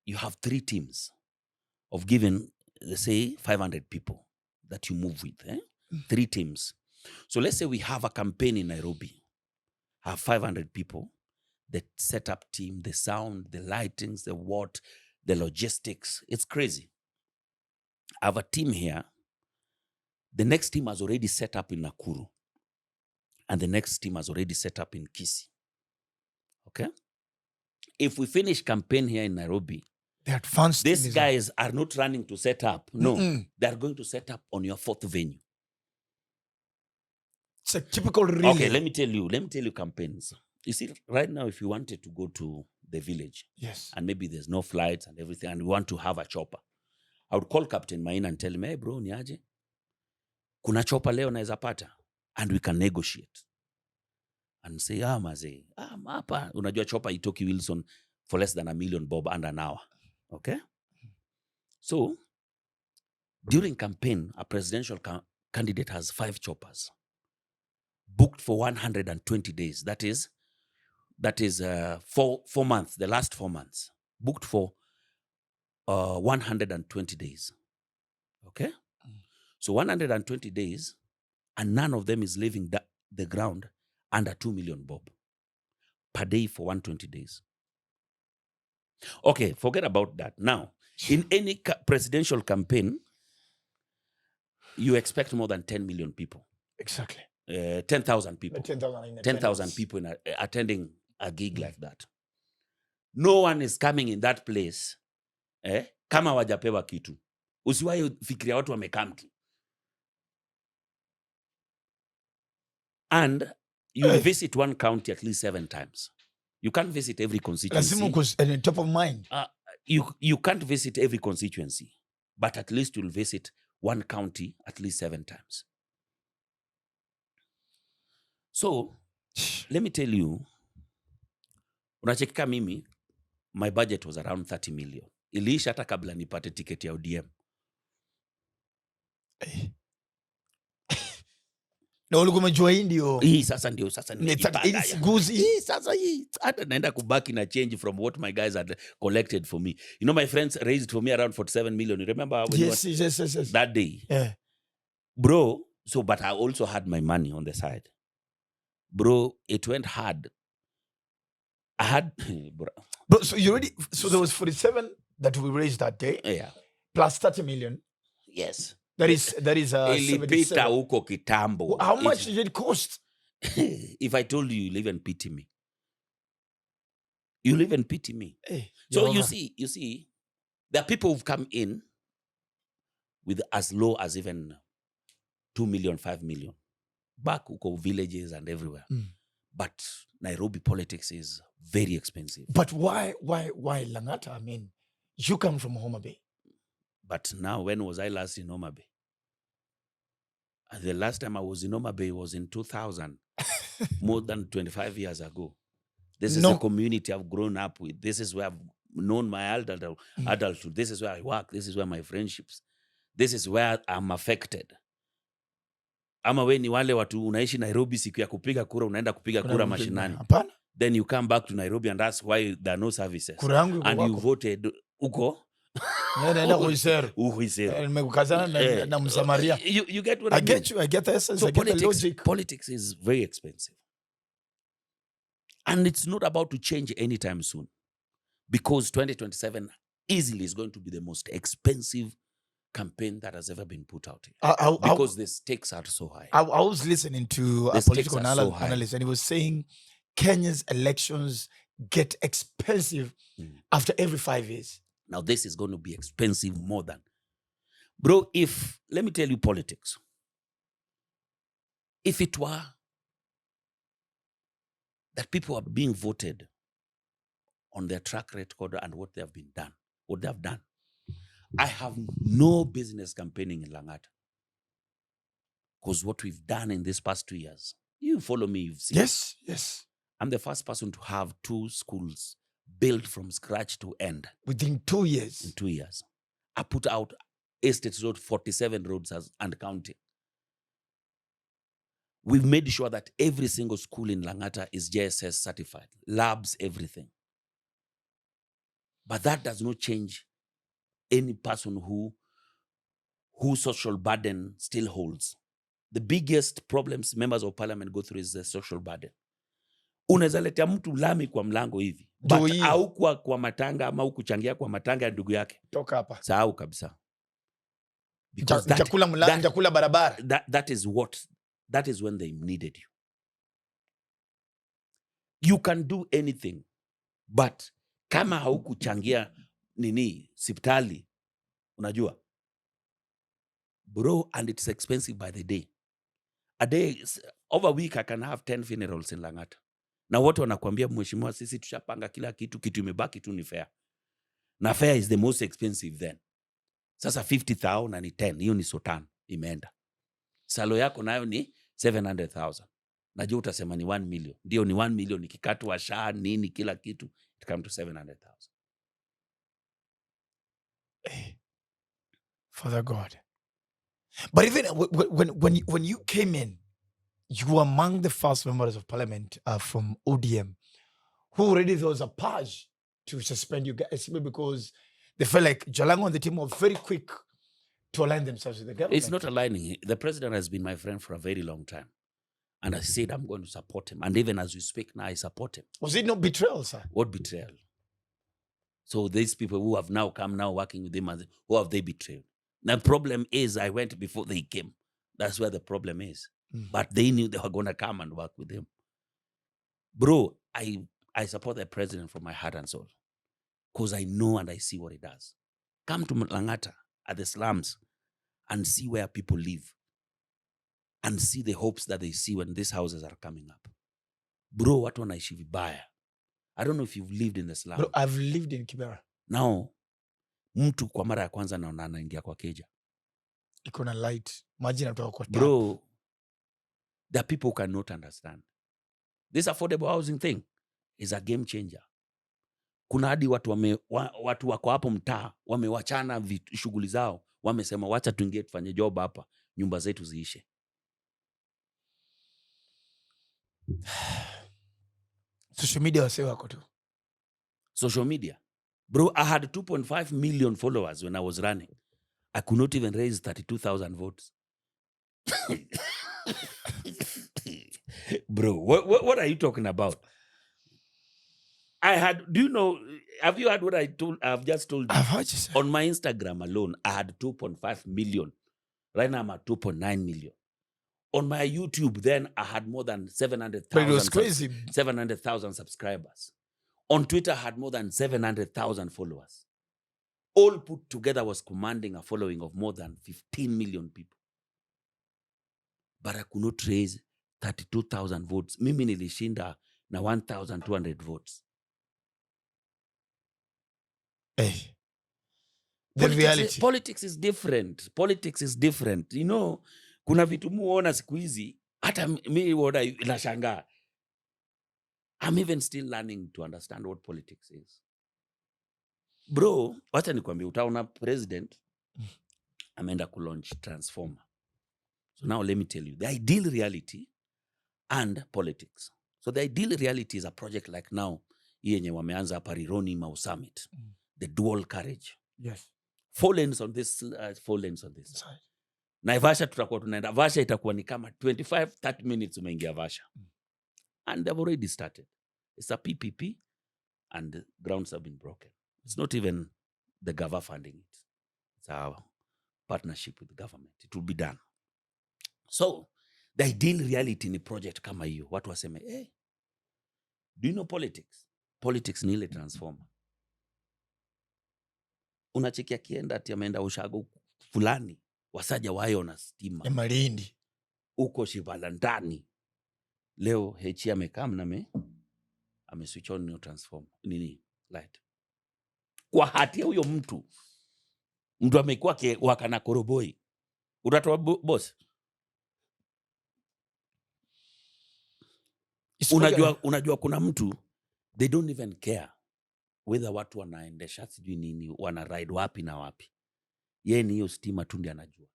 Speaker 2: you have 3 teams of given, let's say, 500 people that you move with. 3 teams. So let's say we have a campaign in Nairobi, have 500 people, the setup team, the sound, the lightings, the what, the logistics. It's crazy. I have a team here. The next team has already set up in Nakuru. And the next team has already set up in Kisii. Okay? If we finish campaign here in Nairobi, these guys are not running to set up. No, they're going to set up on your 4th venue.
Speaker 1: It's a typical relay.
Speaker 2: Okay, let me tell you campaigns. You see, right now, if you wanted to go to the village,
Speaker 1: yes,
Speaker 2: and maybe there's no flights and everything, and we want to have a chopper, I would call Captain Maina and tell him, hey bro, niaje? Kuna chopper leo naeza pata? And we can negotiate. And say, maze, mapa, unajua chopper itoki Wilson for less than $1 million bob and an hour. Okay? So, during campaign, a presidential candidate has 5 choppers booked for 120 days. That is 4 months, the last 4 months, booked for 120 days. Okay? So 120 days, and none of them is leaving the ground under 2 million bob per day for 120 days. Okay, forget about that. Now, in any presidential campaign, you expect more than 10 million people.
Speaker 1: Exactly.
Speaker 2: 10,000 people.
Speaker 1: 10,000
Speaker 2: people attending a gig like that. No one is coming in that place. Kama wajapewa kitu. Usiwahi fikiria watu wamekam tu. And you visit one county at least 7 times. You can't visit every constituency.
Speaker 1: Lazima uko top of mind.
Speaker 2: You can't visit every constituency, but at least you'll visit one county at least 7 times. So, let me tell you, unachekika mimi, my budget was around 30 million. Iliisha hata kabla nipate ticket ya ODM.
Speaker 1: Na ulikuwa umejua hii ndio.
Speaker 2: Hii sasa nimejipanga.
Speaker 1: Guzi.
Speaker 2: Sasa hata naenda kubaki na change from what my guys had collected for me. You know, my friends raised for me around 47 million. You remember when
Speaker 1: Yes.
Speaker 2: that day?
Speaker 1: Yeah.
Speaker 2: Bro, but I also had my money on the side. Bro, it went hard. I had
Speaker 1: Bro, so there was 47 that we raised that day.
Speaker 2: Yeah.
Speaker 1: Plus 30 million.
Speaker 2: Yes.
Speaker 1: That is
Speaker 2: Ilipita huko kitambo.
Speaker 1: How much did it cost?
Speaker 2: If I told you, you'll even pity me. You'll even pity me.
Speaker 1: Hey,
Speaker 2: so you see, there are people who've come in with as low as even 2 million, 5 million. Back huko villages and everywhere. But Nairobi politics is very expensive.
Speaker 1: But why Langata? I mean, you come from Homa Bay.
Speaker 2: But now, when was I last in Homa Bay? The last time I was in Homa Bay was in 2000, more than 25 years ago. This is a community I've grown up with. This is where I've known my adulthood. This is where I work. This is where my friendships. This is where I'm affected. Ama we ni wale watu unaishi Nairobi, siku ya kupiga kura unaenda kupiga kura mashinani. Then you come back to Nairobi and ask why there are no services. And you voted uko.
Speaker 1: You get what I get you. I get the essence.
Speaker 2: So
Speaker 1: I get the logic.
Speaker 2: Politics is very expensive. And it's not about to change anytime soon. Because 2027 easily is going to be the most expensive campaign that has ever been put out here. Because the stakes are so high.
Speaker 1: I was listening to a political analyst, and he was saying Kenya's elections get expensive after every 5 years.
Speaker 2: Now, this is going to be expensive more than. Bro, let me tell you politics. If it were that people are being voted on their track record and what they have done, I have no business campaigning in Langata. Because what we've done in these past 2 years, you follow me, you've seen.
Speaker 1: Yes.
Speaker 2: I'm the first person to have 2 schools built from scratch to end.
Speaker 1: Within 2 years?
Speaker 2: In 2 years. I put out Estate Road, 47 roads and counting. We've made sure that every single school in Langata is JSS certified. Labs, everything. But that does not change any person who social burden still holds. The biggest problems members of parliament go through is the social burden. Unaweza letea mtu lami kwa mlango hivi, but haukua kwa matanga ama hukuchangia kwa matanga ya ndugu yake.
Speaker 1: Toka hapa.
Speaker 2: Sahau kabisa.
Speaker 1: Because nitakula barabara.
Speaker 2: That is when they needed you. You can do anything, but kama haukuchangia sipitali, unajua. Bro, and it's expensive by the day. A day, over a week, I can have 10 funerals in Langata. Na watu wanakuambia mheshimiwa, sisi tushapanga kila kitu imebaki tu ni fare. Na fare is the most expensive then. Sasa 50,000 na ni 10, hiyo ni sotan, imeenda. Salo yako nayo ni 700,000. Najua utasema ni 1 million. Ndio ni 1 million, ikikatwa shaa nini kila kitu, it comes to 700,000.
Speaker 1: Father God. But even when you came in, you were among the first members of parliament from ODM who already there was a purge to suspend you guys because they felt like Jalang'o and the team were very quick to align themselves with the government.
Speaker 2: It's not aligning. The president has been my friend for a very long time. And I said I'm going to support him. And even as we speak now, I support him.
Speaker 1: Was it not betrayal, sir?
Speaker 2: What betrayal? So these people who have now come now working with him, who have they betrayed? The problem is I went before they came. That's where the problem is. But they knew they were going to come and work with him. Bro, I support the president from my heart and soul. Because I know and I see what he does. Come to Langata at the slums and see where people live. And see the hopes that they see when these houses are coming up. Bro, watu wanaishi vibaya. I don't know if you've lived in the slum.
Speaker 1: Bro, I've lived in Kibera.
Speaker 2: Now, mtu kwa mara ya kwanza naona anaingia kwa keja.
Speaker 1: Iko na light. Maji yanatoka kwa tap.
Speaker 2: Bro, the people cannot understand. This affordable housing thing is a game changer. Kuna hadi watu wako hapo mtaa wamewachana shughuli zao, wamesema wacha tuingie tufanye job hapa, nyumba zetu ziishe.
Speaker 1: Social media wase wako tu.
Speaker 2: Social media. Bro, I had 2.5 million followers when I was running. I could not even raise 32,000 votes. Bro, what are you talking about? Do you know, have you heard what I've just told you?
Speaker 1: I've heard you say.
Speaker 2: On my Instagram alone, I had 2.5 million. Right now I'm at 2.9 million. On my YouTube, then I had more than 700,000.
Speaker 1: But it was crazy.
Speaker 2: 700,000 subscribers. On Twitter, I had more than 700,000 followers. All put together was commanding a following of more than 15 million people. But I could not raise 32,000 votes. Mimi nilishinda na 1,200 votes.
Speaker 1: Hey. The reality.
Speaker 2: Politics is different. Politics is different. You know, kuna vitu muona siku hizi, hata mimi wona nashangaa. I'm even still learning to understand what politics is. Bro, wacha nikwambie, utaona president ameenda kulaunch transformer. So now let me tell you the ideal reality and politics. So the ideal reality is a project like now yenye wameanza hapa Rironi Mau Summit. The dual carriage.
Speaker 1: Yes.
Speaker 2: 4 lanes on this, 4 lanes on this side. Naivasha tutakuwa tunaenda. Vasha itakuwa ni kama 25-30 minutes umeingia Vasha. And they've already started. It's a PPP and the grounds have been broken. It's not even the government funding it. It's our partnership with the government. It will be done. So, the ideal reality ni project kama hiyo. Watu waseme, hey, do you know politics? Politics ni ile transformer. Unachekia kienda ati ameenda ushago fulani, wasaja wayo na stima.
Speaker 1: Ya Malindi.
Speaker 2: Uko Shivala ndani. Leo hechi amekam na switch on new transformer. Nini? Light. Kwa hati ya huyo mtu amekuwa wakana koroboi. Utatoa boss. Unajua kuna mtu, they don't even care whether watu wanaendesha sijui nini, wana ride wapi na wapi. Yeye ni hiyo stima tu ndiye anajua.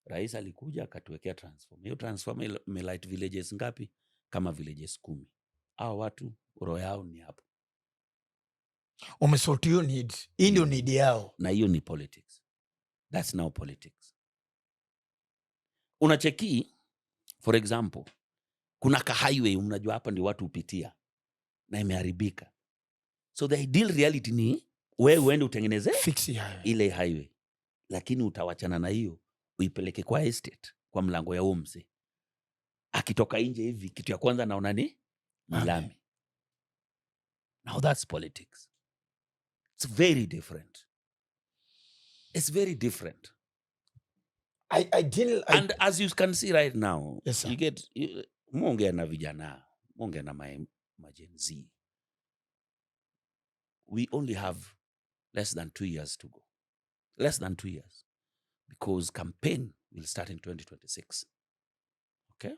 Speaker 2: Rais alikuja akatuwekea transformer. Hiyo transformer imelight villages ngapi? Kama villages 10. Hao watu roho yao ni hapo.
Speaker 1: Umesort your needs. Hii ndio need yao.
Speaker 2: Na hiyo ni politics. That's now politics. Unacheki, for example, kuna ka highway unajua hapa ndio watu upitia na imeharibika. So the ideal reality ni wewe uende utengeneze
Speaker 1: fix highway.
Speaker 2: Ile highway. Lakini utawachana na hiyo uipeleke kwa estate, kwa mlango ya umse. Akitoka nje hivi kitu ya kwanza naona ni lami. Now that's politics. It's very different. It's very different. And as you can see right now,
Speaker 1: yes,
Speaker 2: you get mwongea na vijana, mwongea na Gen Z. We only have less than 2 years to go. Less than 2 years. Because campaign will start in 2026. Okay?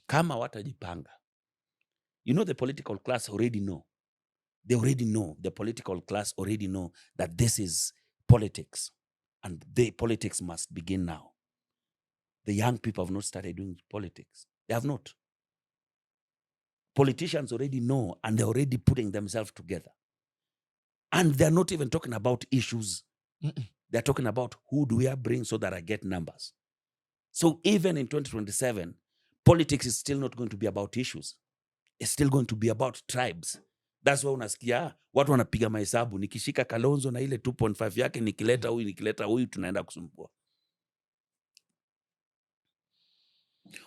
Speaker 2: Kama watajipanga. You know the political class already know. They already know. The political class already know that this is politics. And the politics must begin now. The young people have not started doing politics. They have not. Politicians already know and they're already putting themselves together. And they're not even talking about issues. They're talking about who do we bring so that I get numbers. So even in 2027, politics is still not going to be about issues. It's still going to be about tribes. That's why unasikia watu wanapiga mahesabu, nikishika Kalonzo na ile 2.5 yake nikileta huyu tunaenda kusumbua.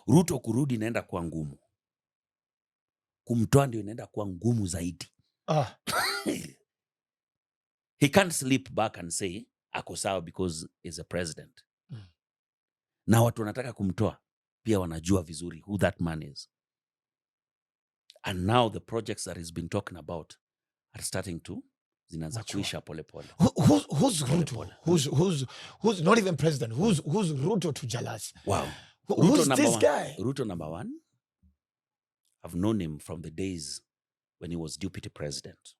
Speaker 2: Ruto kurudi inaenda kuwa ngumu. Kumtoa ndio inaenda kuwa ngumu zaidi. He can't slip back and say ako sawa because he's a president. Na watu wanataka kumtoa pia wanajua vizuri who that man is. And now the projects that he's been talking about are starting to zinaanza
Speaker 1: Mature.
Speaker 2: kuisha pole pole.
Speaker 1: Who's Ruto? Who's not even president? Who's Ruto to Jalas?
Speaker 2: Wow.
Speaker 1: Who's this guy?
Speaker 2: Ruto number one, I've known him from the days when he was deputy president.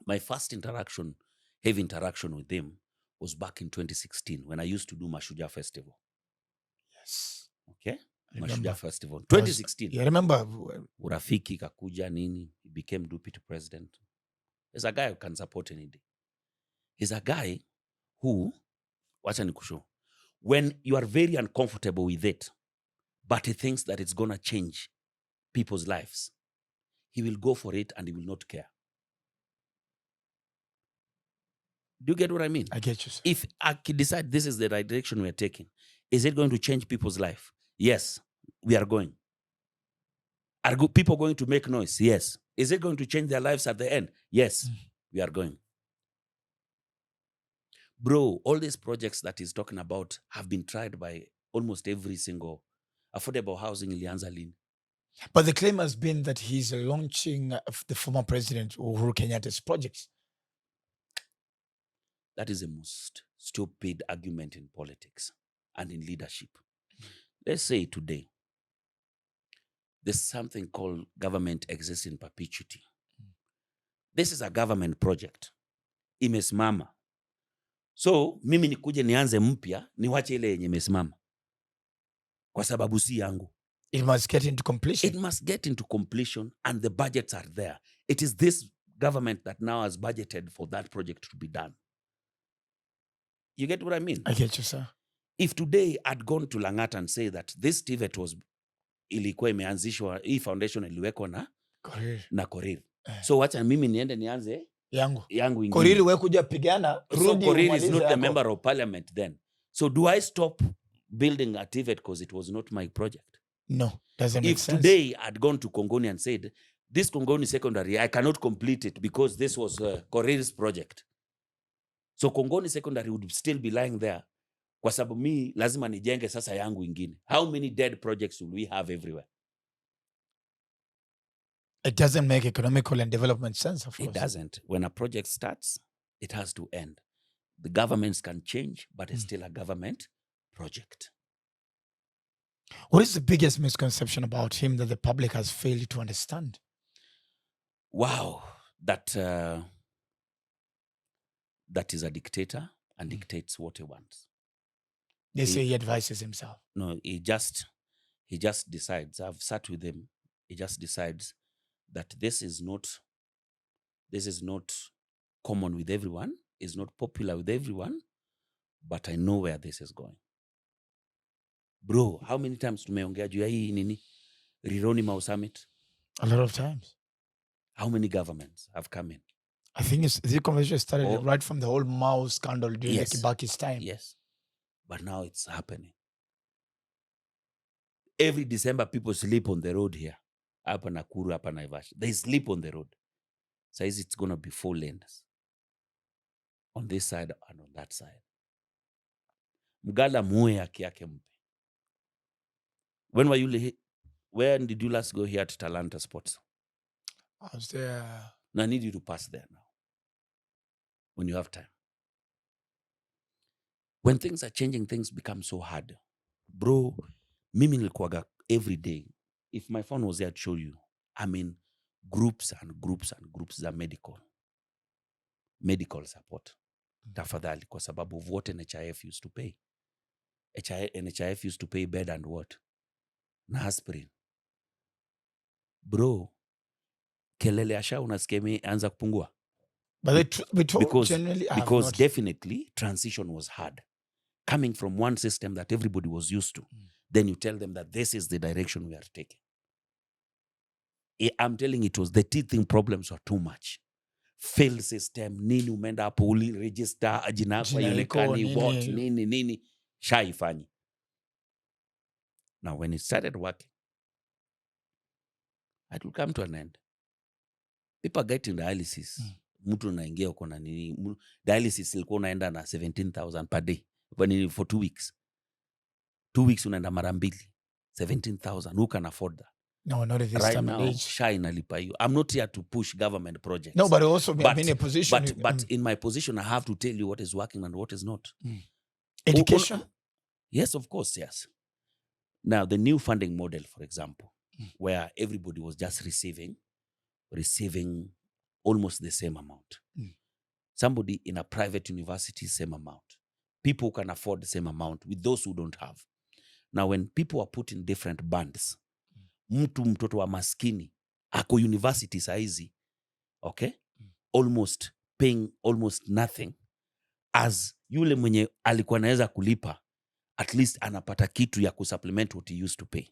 Speaker 2: My first heavy interaction with him was back in 2016 when I used to do Mashujaa Festival.
Speaker 1: Yes.
Speaker 2: Okay?
Speaker 1: Remember.
Speaker 2: Mashujaa Festival. 2016.
Speaker 1: Yeah, remember.
Speaker 2: Urafiki kakuja nini. He became deputy president. He's a guy who can support any day. He's a guy who, wacha nikushow, when you are very uncomfortable with it, but he thinks that it's going to change people's lives, he will go for it and he will not care. Do you get what I mean?
Speaker 1: I get you, sir.
Speaker 2: If I decide this is the right direction we are taking, is it going to change people's life? Yes, we are going. Are people going to make noise? Yes. Is it going to change their lives at the end? Yes, we are going. Bro, all these projects that he's talking about have been tried by almost every single affordable housing ilianza lini.
Speaker 1: But the claim has been that he's launching the former president Uhuru Kenyatta's projects.
Speaker 2: That is the most stupid argument in politics and in leadership. Let's say today, there's something called government exists in perpetuity. This is a government project. Imesimama. So, mimi nikuje nianze mpya, niwache ile yenye imesimama. Kwa sababu si yangu.
Speaker 1: It must get into completion.
Speaker 2: It must get into completion and the budgets are there. It is this government that now has budgeted for that project to be done. You get what I mean?
Speaker 1: I get you, sir.
Speaker 2: If today I'd gone to Langata and say that this TVET was ilikuwa imeanzishwa, hii foundation iliwekwa na Korir. So wacha mimi niende nianze
Speaker 1: yangu
Speaker 2: ingine.
Speaker 1: Korir wewe kuja pigana,
Speaker 2: So Korir is not the member of parliament then. So do I stop building a TVET because it was not my project?
Speaker 1: No, doesn't make sense.
Speaker 2: If today I'd gone to Kongoni and said, this Kongoni secondary, I cannot complete it because this was Korir's project. So Kongoni secondary would still be lying there. Kwa sababu mi lazima nijenge sasa yangu ingine. How many dead projects will we have everywhere?
Speaker 1: It doesn't make economical and development sense, of course.
Speaker 2: It doesn't. When a project starts, it has to end. The governments can change, but it's still a government project.
Speaker 1: What is the biggest misconception about him that the public has failed to understand?
Speaker 2: Wow, that is a dictator and dictates what he wants.
Speaker 1: They say he advises himself.
Speaker 2: No, he just decides. I've sat with him. He just decides that this is not common with everyone, is not popular with everyone, but I know where this is going. Bro, how many times tumeongea juu ya hii nini? Rironi Mau Summit?
Speaker 1: A lot of times.
Speaker 2: How many governments have come in?
Speaker 1: I think the conversation started right from the whole Mao scandal during Kibaki's time.
Speaker 2: Yes. But now it's happening. Every December, people sleep on the road here. Hapa Nakuru, hapa Naivasha. They sleep on the road. So it's going to be 4 lanes. On this side and on that side. Mgala muwe haki yake mpe. When did you last go here to Talanta Sports?
Speaker 1: I was there.
Speaker 2: No, I need you to pass there now. When you have time. When things are changing, things become so hard. Bro, mimi nilikuwaga every day. If my phone was there to show you, I'm in groups and groups and groups za medical support. Tafadhali, kwa sababu of what NHIF used to pay. NHIF used to pay bed and what? Na aspirin. Bro, kelele asha unasikia anza kupungua.
Speaker 1: But we told generally
Speaker 2: because definitely transition was hard. Coming from one system that everybody was used to, then you tell them that this is the direction we are taking. I'm telling you, it was the teething problems were too much. Failed system, nini umenda hapo uli register, ajina yako haionekani, what, nini, shaifanyi. Now, when it started working, it will come to an end. People get in dialysis. Mtu unaingia uko na nini. Dialysis ilikuwa unaenda na 17,000 per day. For 2 weeks. 2 weeks unaenda mara mbili. 17,000. Who can afford that?
Speaker 1: No, not at this
Speaker 2: Right
Speaker 1: time and
Speaker 2: now,
Speaker 1: age.
Speaker 2: SHA inalipa you. I'm not here to push government projects.
Speaker 1: No, but also
Speaker 2: but,
Speaker 1: I'm in a position.
Speaker 2: But in my position, I have to tell you what is working and what is not.
Speaker 1: Education?
Speaker 2: Yes, of course, yes. Now, the new funding model, for example, where everybody was just receiving almost the same amount. Somebody in a private university, same amount. People can afford the same amount with those who don't have. Now, when people are put in different bands, mtoto wa maskini, ako university saizi, okay? Almost paying almost nothing, as yule mwenye alikuwa naweza kulipa, at least anapata kitu ya kusupplement what he used to pay.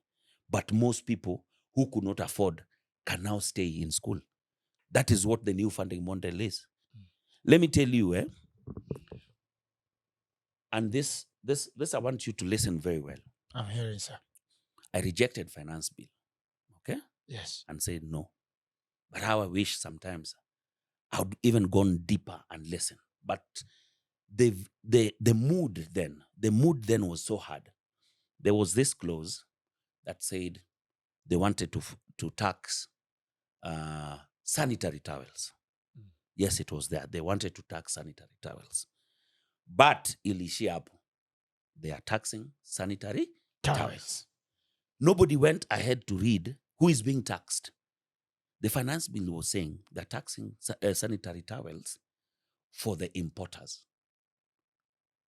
Speaker 2: But most people who could not afford can now stay in school. That is what the new funding model is. Let me tell you, and this I want you to listen very well.
Speaker 1: I'm hearing, sir.
Speaker 2: I rejected finance bill, okay?
Speaker 1: Yes.
Speaker 2: And said no. But how I wish sometimes I would even gone deeper and listen. But the mood then was so hard. There was this clause that said they wanted to tax sanitary towels. Yes, it was there. They wanted to tax sanitary towels. But ilishia hapo. They are taxing sanitary towels. Nobody went ahead to read who is being taxed. The finance bill was saying they're taxing sanitary towels for the importers,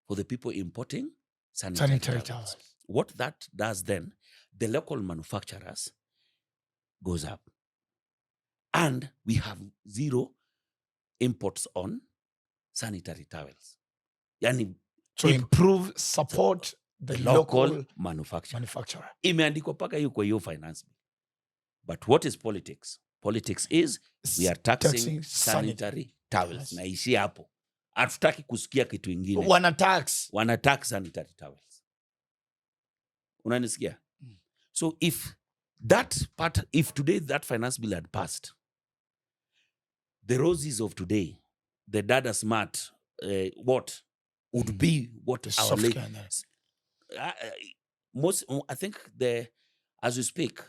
Speaker 2: for the people importing sanitary towels. What that does then, the local manufacturers goes up. And we have zero imports on sanitary towels. Yani,
Speaker 1: to improve, support the local
Speaker 2: manufacturer.
Speaker 1: Imeandikwa
Speaker 2: paka hiyo kwa hiyo finance bill. But what is politics? Politics is we are taxing sanitary towels. Na ishi hapo. Hatutaki kusikia kitu ingine.
Speaker 1: Wana tax
Speaker 2: sanitary towels. Unanisikia? So if today that finance bill had passed, the Roses of today, the dada smart, what would be what
Speaker 1: the
Speaker 2: our
Speaker 1: soft
Speaker 2: I think as we speak,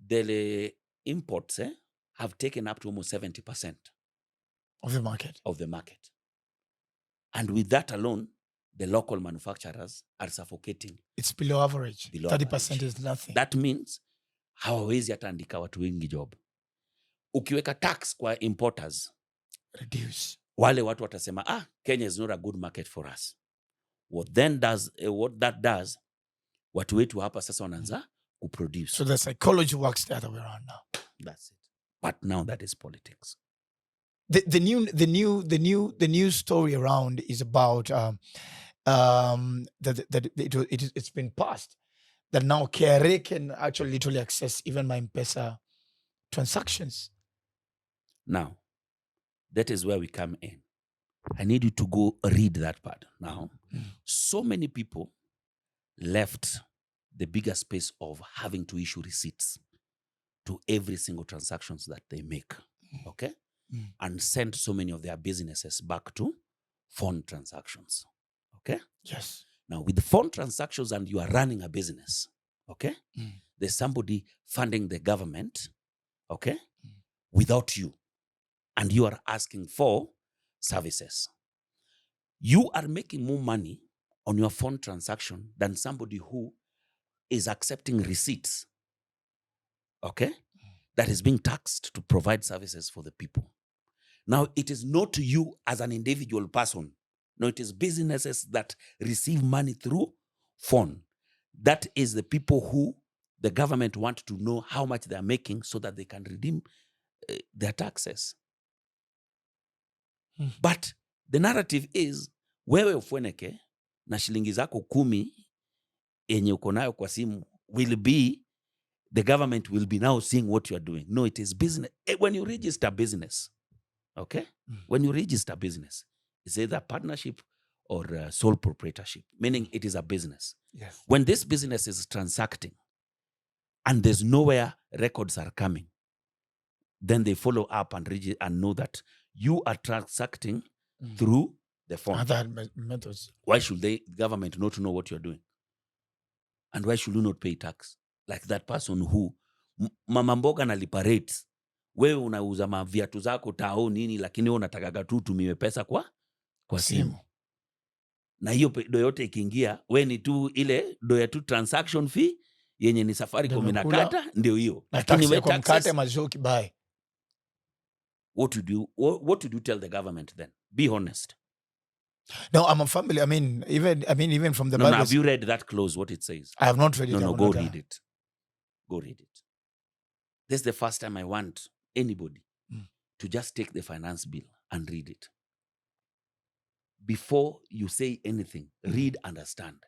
Speaker 2: the imports have taken up to almost 70%
Speaker 1: of the market.
Speaker 2: And with that alone, the local manufacturers are suffocating.
Speaker 1: It's below average. 30% is nothing.
Speaker 2: That means hawawezi hata andika watu wengi job. Ukiweka tax kwa importers,
Speaker 1: reduce.
Speaker 2: Wale watu watasema, Kenya is not a good market for us. What that does, watu wetu hapa sasa wanaanza kuproduce.
Speaker 1: So the psychology works the other way around now.
Speaker 2: That's it. But now that is politics.
Speaker 1: The new story around is about that it's been passed that now KRA can actually literally access even my M-Pesa transactions.
Speaker 2: Now, that is where we come in. I need you to go read that part now. So many people left the bigger space of having to issue receipts to every single transactions that they make, okay? And send so many of their businesses back to phone transactions, okay?
Speaker 1: Yes.
Speaker 2: Now, with the phone transactions and you are running a business, okay? There's somebody funding the government, okay? Without you. And you are asking for services. You are making more money on your phone transaction than somebody who is accepting receipts, okay? That is being taxed to provide services for the people. Now, it is not you as an individual person. No, it is businesses that receive money through phone. That is the people who the government want to know how much they are making so that they can redeem their taxes. But the narrative is, wewe Ofweneke na shilingi zako 10 yenye uko nayo kwa simu will be, the government will be now seeing what you are doing. No, it is business. When you register business, okay? When you register business, it's either partnership or sole proprietorship, meaning it is a business.
Speaker 1: Yes.
Speaker 2: When this business is transacting and there's nowhere records are coming, then they follow up and know that you are transacting through the phone.
Speaker 1: Other methods.
Speaker 2: Why should the government not know what you're doing? And why should you not pay tax? Like that person who mama mboga analipa rates. Wewe unauza maviatu zako tao nini, lakini wewe unataka tu tumiwe pesa kwa simu. Na hiyo do yote ikiingia, wewe ni tu ile do ya tu transaction fee yenye ni Safaricom inakata, ndio hiyo.
Speaker 1: Lakini wewe kwa mkate mazio kibai.
Speaker 2: What would you tell the government then? Be honest.
Speaker 1: No, I'm a family. I mean, even from the
Speaker 2: Bible. Have you read that clause, what it says?
Speaker 1: I have not read it.
Speaker 2: No, go read it. Go read it. This is the first time I want anybody to just take the finance bill and read it. Before you say anything, read, understand.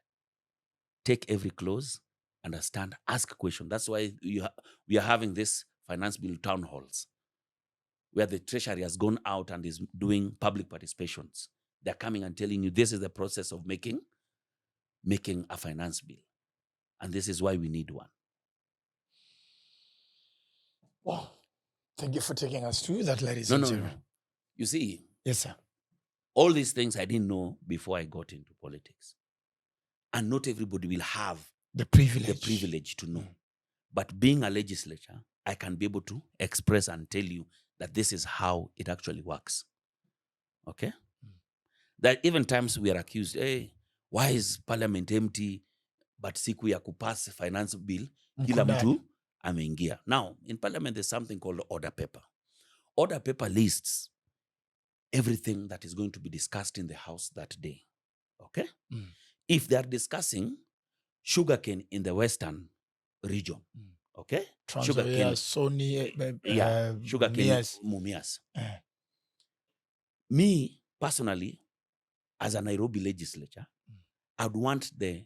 Speaker 2: Take every clause, understand, ask a question. That's why we are having this finance bill town halls, where the treasury has gone out and is doing public participations. They're coming and telling you this is the process of making a finance bill. And this is why we need one.
Speaker 1: Wow. Thank you for taking us through that, ladies and gentlemen.
Speaker 2: No. You see,
Speaker 1: yes, sir.
Speaker 2: All these things I didn't know before I got into politics. And not everybody will have
Speaker 1: the privilege
Speaker 2: to know. But being a legislator, I can be able to express and tell you that this is how it actually works. Okay? That even times we are accused, hey, why is parliament empty? But siku ya kupass finance bill, kila mtu ameingia. Now, in parliament, there's something called order paper. Order paper lists everything that is going to be discussed in the house that day. Okay? If they are discussing sugarcane in the western region, okay? Sugarcane, sugarcane, Mumias. Me, personally, as a Nairobi legislature, I'd want the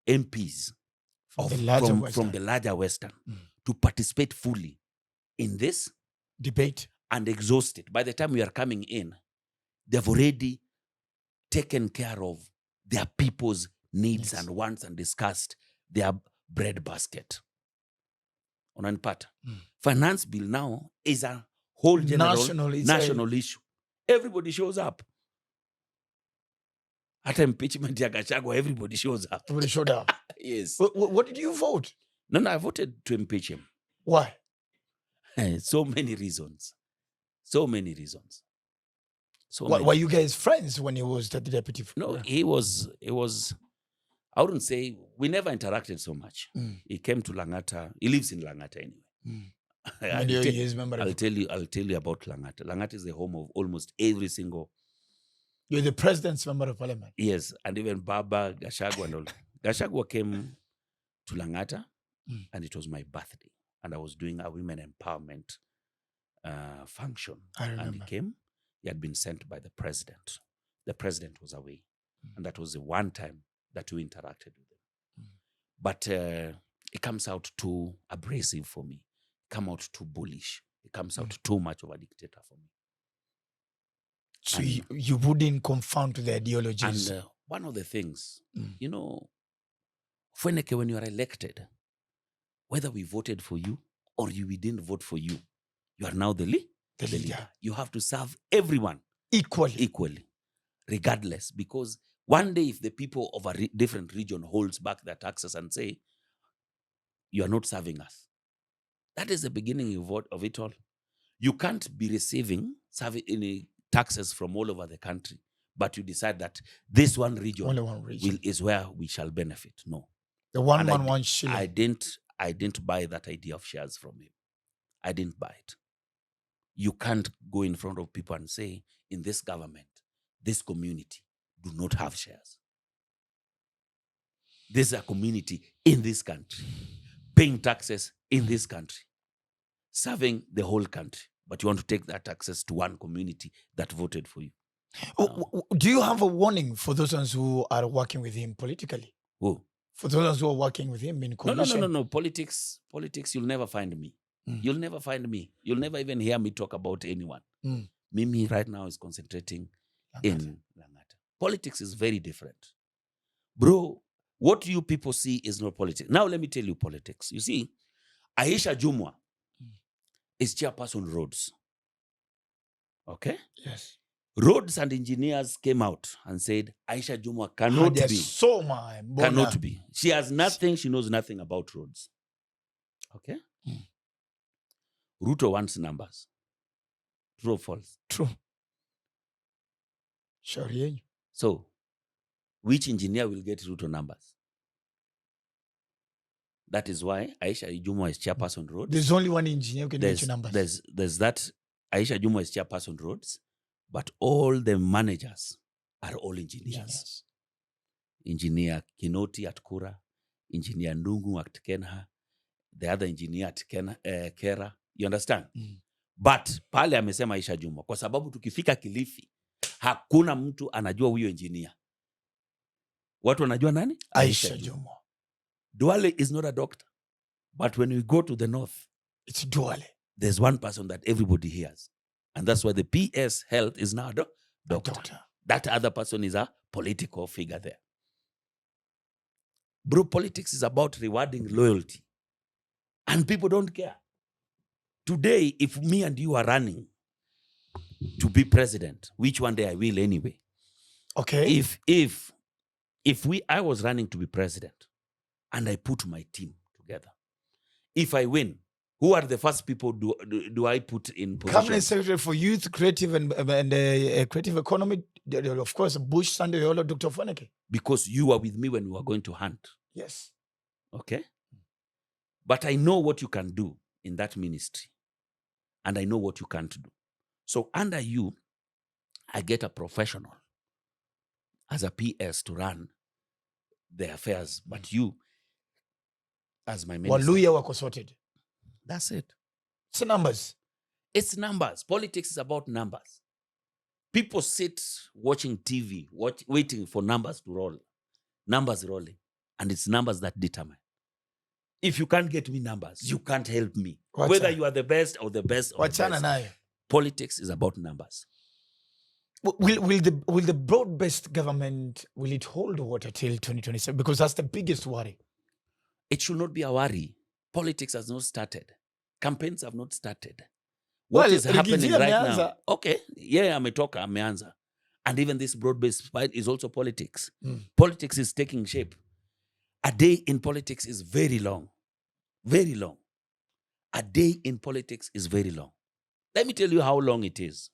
Speaker 2: MPs from the larger Western to participate fully in this
Speaker 1: debate
Speaker 2: and exhaust it. By the time we are coming in, they've already taken care of their people's needs and wants and discussed their bread basket. Unanipata? Finance bill now is a whole national issue. Everybody shows up. At impeachment ya Gachagua, everybody shows up.
Speaker 1: Everybody showed up.
Speaker 2: Yes.
Speaker 1: What did you vote?
Speaker 2: No, I voted to impeach him.
Speaker 1: Why?
Speaker 2: So many reasons.
Speaker 1: Were you guys friends when he was the deputy?
Speaker 2: No, he was, I wouldn't say, we never interacted so much. He came to Langata. He lives in Langata anyway. I'll tell you about Langata. Langata is the home of almost every single.
Speaker 1: You're the president's member of parliament.
Speaker 2: Yes, and even Baba, Gachagua and all. Gachagua came to Langata, and it was my birthday. And I was doing a women empowerment function.
Speaker 1: I remember.
Speaker 2: And he came. He had been sent by the president. The president was away. And that was the one time that we interacted with him. But it comes out too abrasive for me. It comes out too bullish. It comes out too much of a dictator for me.
Speaker 1: So you wouldn't conform to the ideologies?
Speaker 2: And one of the things, you know, Ofweneke, when you are elected, whether we voted for you or we didn't vote for you, you are now the leader. You have to serve everyone equally, regardless. Because one day, if the people of a different region holds back their taxes and say, you are not serving us, that is the beginning of it all. You can't be receiving any taxes from all over the country, but you decide that this one region, is where we shall benefit. No.
Speaker 1: The one shilling.
Speaker 2: I didn't buy that idea of shares from him. I didn't buy it. You can't go in front of people and say, in this government, this community do not have shares. This is a community in this country, paying taxes in this country, serving the whole country. But you want to take that access to one community that voted for you.
Speaker 1: Do you have a warning for those ones who are working with him politically?
Speaker 2: Who?
Speaker 1: For those ones who are working with him in coalition?
Speaker 2: No. Politics, you'll never find me. You'll never find me. You'll never even hear me talk about anyone. Mimi right now is concentrating in Langata. Politics is very different. Bro, what you people see is not politics. Now let me tell you politics. You see, Aisha Jumwa is chairperson roads. Okay?
Speaker 1: Yes.
Speaker 2: Roads and engineers came out and said, Aisha Jumwa cannot be.
Speaker 1: Cannot
Speaker 2: be. She has nothing. She knows nothing about roads. Okay? Ruto wants numbers. True or false?
Speaker 1: True. Sure, yeah.
Speaker 2: So, which engineer will get Ruto numbers? That is why Aisha Jumwa is chairperson roads.
Speaker 1: There's only one engineer who can get you numbers.
Speaker 2: There's that Aisha Jumwa is chairperson roads, but all the managers are all engineers.
Speaker 1: Yes.
Speaker 2: Engineer Kinoti at Kura, Engineer Ndungu at Kenha, the other engineer at Kera. You understand? But pale amesema Aisha Jumwa kwa sababu tukifika Kilifi hakuna mtu anajua huyo engineer. Watu wanajua nani?
Speaker 1: Aisha Jumwa.
Speaker 2: Duale is not a doctor. But when we go to the north,
Speaker 1: it's Duale.
Speaker 2: There's one person that everybody hears. And that's why the PS health is now a doctor. That other person is a political figure there. Bro, politics is about rewarding loyalty. And people don't care. Today, if me and you are running to be president, which one day I will anyway.
Speaker 1: Okay.
Speaker 2: If I was running to be president and I put my team together, if I win, who are the first people do I put in position?
Speaker 1: Cabinet Secretary for Youth, Creative and Creative Economy, of course, Bush, Sunday, Yolo, Dr. Ofweneke.
Speaker 2: Because you were with me when we were going to hunt.
Speaker 1: Yes.
Speaker 2: Okay? But I know what you can do in that ministry. And I know what you can't do. So under you, I get a professional as a PS to run the affairs. But you, as my minister.
Speaker 1: Waluya wako sorted.
Speaker 2: That's it.
Speaker 1: It's numbers.
Speaker 2: It's numbers. Politics is about numbers. People sit watching TV, waiting for numbers to roll. Numbers rolling. And it's numbers that determine. If you can't get me numbers, you can't help me. Whether you are the best or the best or the best. Politics is about numbers.
Speaker 1: Will the broad-based government, will it hold water till 2027? Because that's the biggest worry.
Speaker 2: It should not be a worry. Politics has not started. Campaigns have not started. What is happening right now? Okay, yeah, ameanza. And even this broad-based fight is also politics. Politics is taking shape. A day in politics is very long. Very long. A day in politics is very long. Let me tell you how long it is.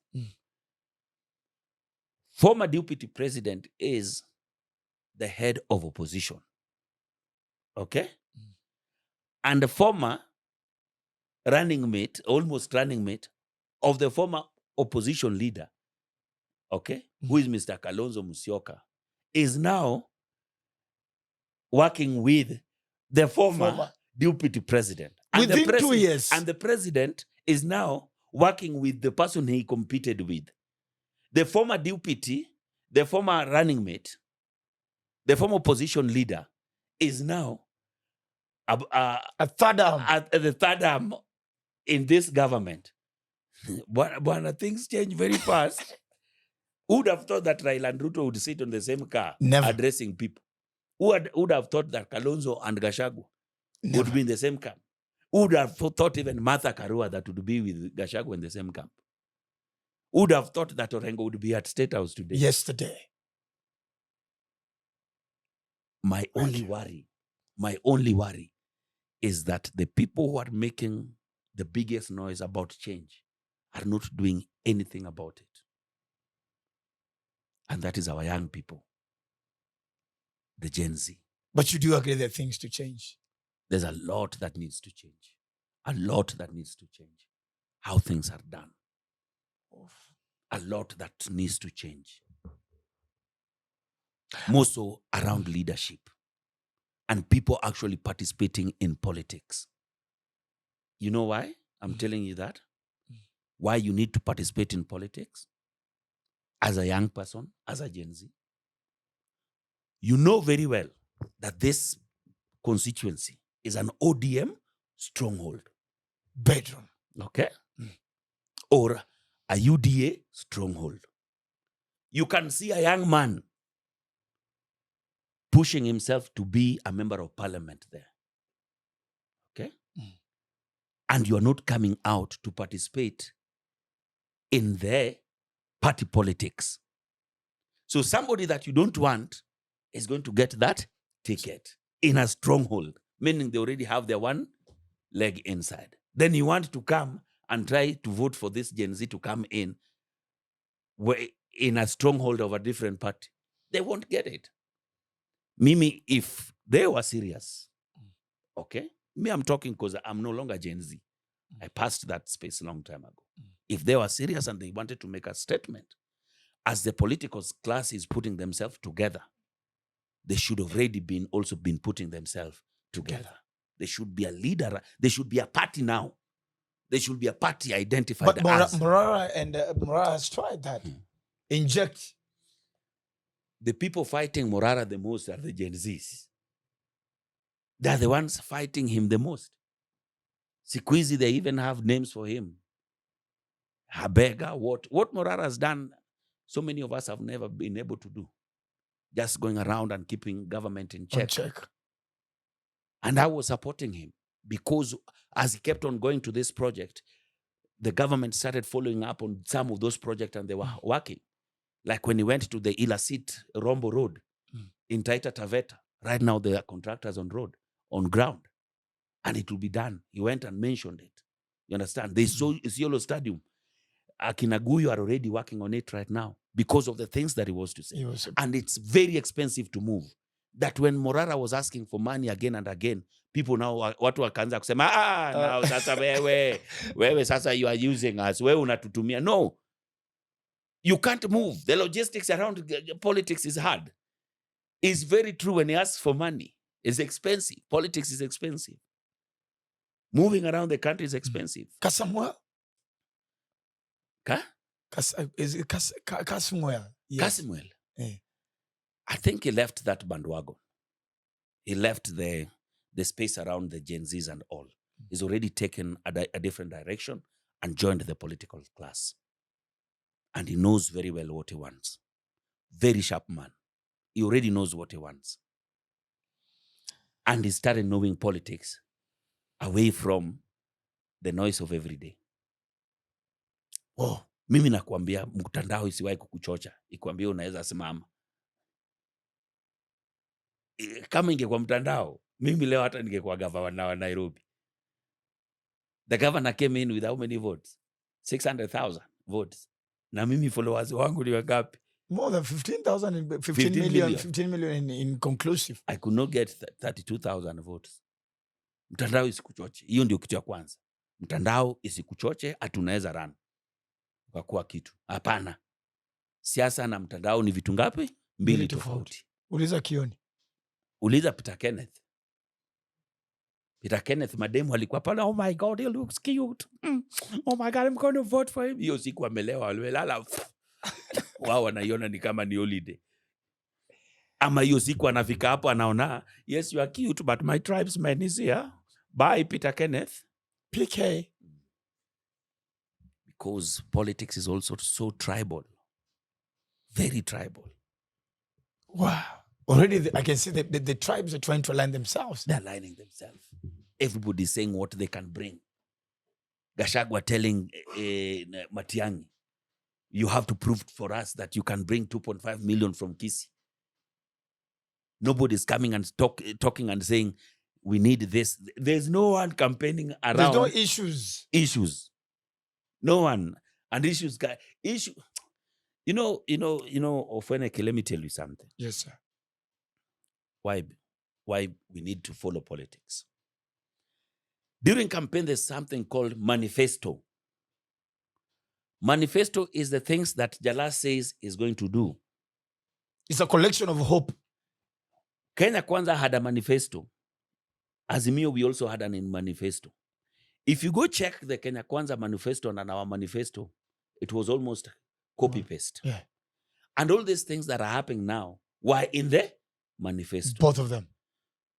Speaker 2: Former deputy president is the head of opposition. Okay? And the former running mate, almost running mate, of the former opposition leader, okay, who is Mr. Kalonzo Musyoka, is now working with the former deputy president. And
Speaker 1: within 2 years.
Speaker 2: And the president is now working with the person he competed with. The former deputy, the former running mate, the former opposition leader is now
Speaker 1: a third arm.
Speaker 2: The third arm in this government. But things change very fast. Who would have thought that Raila and Ruto would sit on the same car addressing people? Who would have thought that Kalonzo and Gachagua would be in the same camp? Who would have thought even Martha Karua that would be with Gachagua in the same camp? Who would have thought that Orengo would be at State House today?
Speaker 1: Yesterday.
Speaker 2: My only worry is that the people who are making the biggest noise about change are not doing anything about it. And that is our young people, the Gen Z.
Speaker 1: But you do agree there are things to change?
Speaker 2: There's a lot that needs to change. A lot that needs to change. How things are done. A lot that needs to change. More so around leadership. And people actually participating in politics. You know why I'm telling you that? Why you need to participate in politics? As a young person, as a Gen Z. You know very well that this constituency is an ODM stronghold.
Speaker 1: Bedroom.
Speaker 2: Okay? Or a UDA stronghold. You can see a young man pushing himself to be a member of parliament there. Okay? And you are not coming out to participate in their party politics. So somebody that you don't want is going to get that ticket in a stronghold, meaning they already have their one leg inside. Then you want to come and try to vote for this Gen Z to come in a stronghold of a different party. They won't get it. Mimi, if they were serious, okay? Me, I'm talking because I'm no longer Gen Z. I passed that space a long time ago. If they were serious and they wanted to make a statement, as the political class is putting themselves together, they should already also been putting themselves together. There should be a leader. There should be a party now. There should be a party identified as.
Speaker 1: Mora has tried that. Inject.
Speaker 2: The people fighting Morara the most are the Gen Zs. They're the ones fighting him the most. Sikwizi, they even have names for him. Habega, what Morara has done, so many of us have never been able to do. Just going around and keeping government in check. And I was supporting him because as he kept on going to this project, the government started following up on some of those projects and they were working. Like when he went to the Ilasit Rombo Road in Taita Taveta. Right now, there are contractors on ground. And it will be done. He went and mentioned it. You understand? There's Yolo Stadium. Akinaguyo are already working on it right now because of the things that he was to say. And it's very expensive to move. That when Morara was asking for money again and again, people now, watu wakaanza kusema, now sasa wewe sasa you are using us, wewe unatutumia. No. You can't move. The logistics around politics is hard. It's very true when he asks for money. It's expensive. Politics is expensive. Moving around the country is expensive.
Speaker 1: Kasamuel?
Speaker 2: Is it
Speaker 1: Kasamuel?
Speaker 2: Yes. Kasamuel. Yeah. I think he left that bandwagon. He left the space around the Gen Zs and all. He's already taken a different direction and joined the political class. And he knows very well what he wants. Very sharp man. He already knows what he wants. And he started knowing politics away from the noise of every day. Oh, mimi nakwambia mtandao isiwahi kukuchocha. Ikwambia unaweza simama. Kama ingekuwa mtandao, mimi leo hata ningekuwa governor wa Nairobi. The governor came in with how many votes? 600,000 votes. Na mimi followers wangu ni wangapi?
Speaker 1: More than 15,000, 15 million in conclusive.
Speaker 2: I could not get 32,000 votes. Mtandao isikuchoche. Hiyo ndio kitu ya kwanza. Mtandao isikuchoche, atunaweza run. Kwa kuwa kitu. Hapana. Siasa na mtandao ni vitu ngapi? Mbili tofauti.
Speaker 1: Uliza Kioni.
Speaker 2: Uliza Peter Kenneth. Peter Kenneth mademu alikuwa pale, oh my God, he looks cute. Oh my God, I'm going to vote for him. Hiyo siku amelewa, walelala. Wao wanaiona ni kama ni holiday. Ama hiyo siku anafika hapo anaona, yes, you are cute, but my tribesman is here. Bye, Peter Kenneth.
Speaker 1: PK.
Speaker 2: Because politics is also so tribal. Very tribal.
Speaker 1: Wow. Already, I can see the tribes are trying to align themselves.
Speaker 2: They're aligning themselves. Everybody's saying what they can bring. Gachagua telling Matiang'i, you have to prove for us that you can bring 2.5 million from Kisii. Nobody's coming and talking and saying, we need this. There's no one campaigning around.
Speaker 1: There's no issues.
Speaker 2: Issues. No one. And issues. You know, Ofweneke, let me tell you something.
Speaker 1: Yes, sir.
Speaker 2: Why we need to follow politics. During campaign, there's something called manifesto. Manifesto is the things that Jala says is going to do.
Speaker 1: It's a collection of hope.
Speaker 2: Kenya Kwanza had a manifesto. Azimio, we also had an manifesto. If you go check the Kenya Kwanza manifesto and our manifesto, it was almost copy-paste.
Speaker 1: Yeah.
Speaker 2: And all these things that are happening now were in the manifesto.
Speaker 1: Both of them.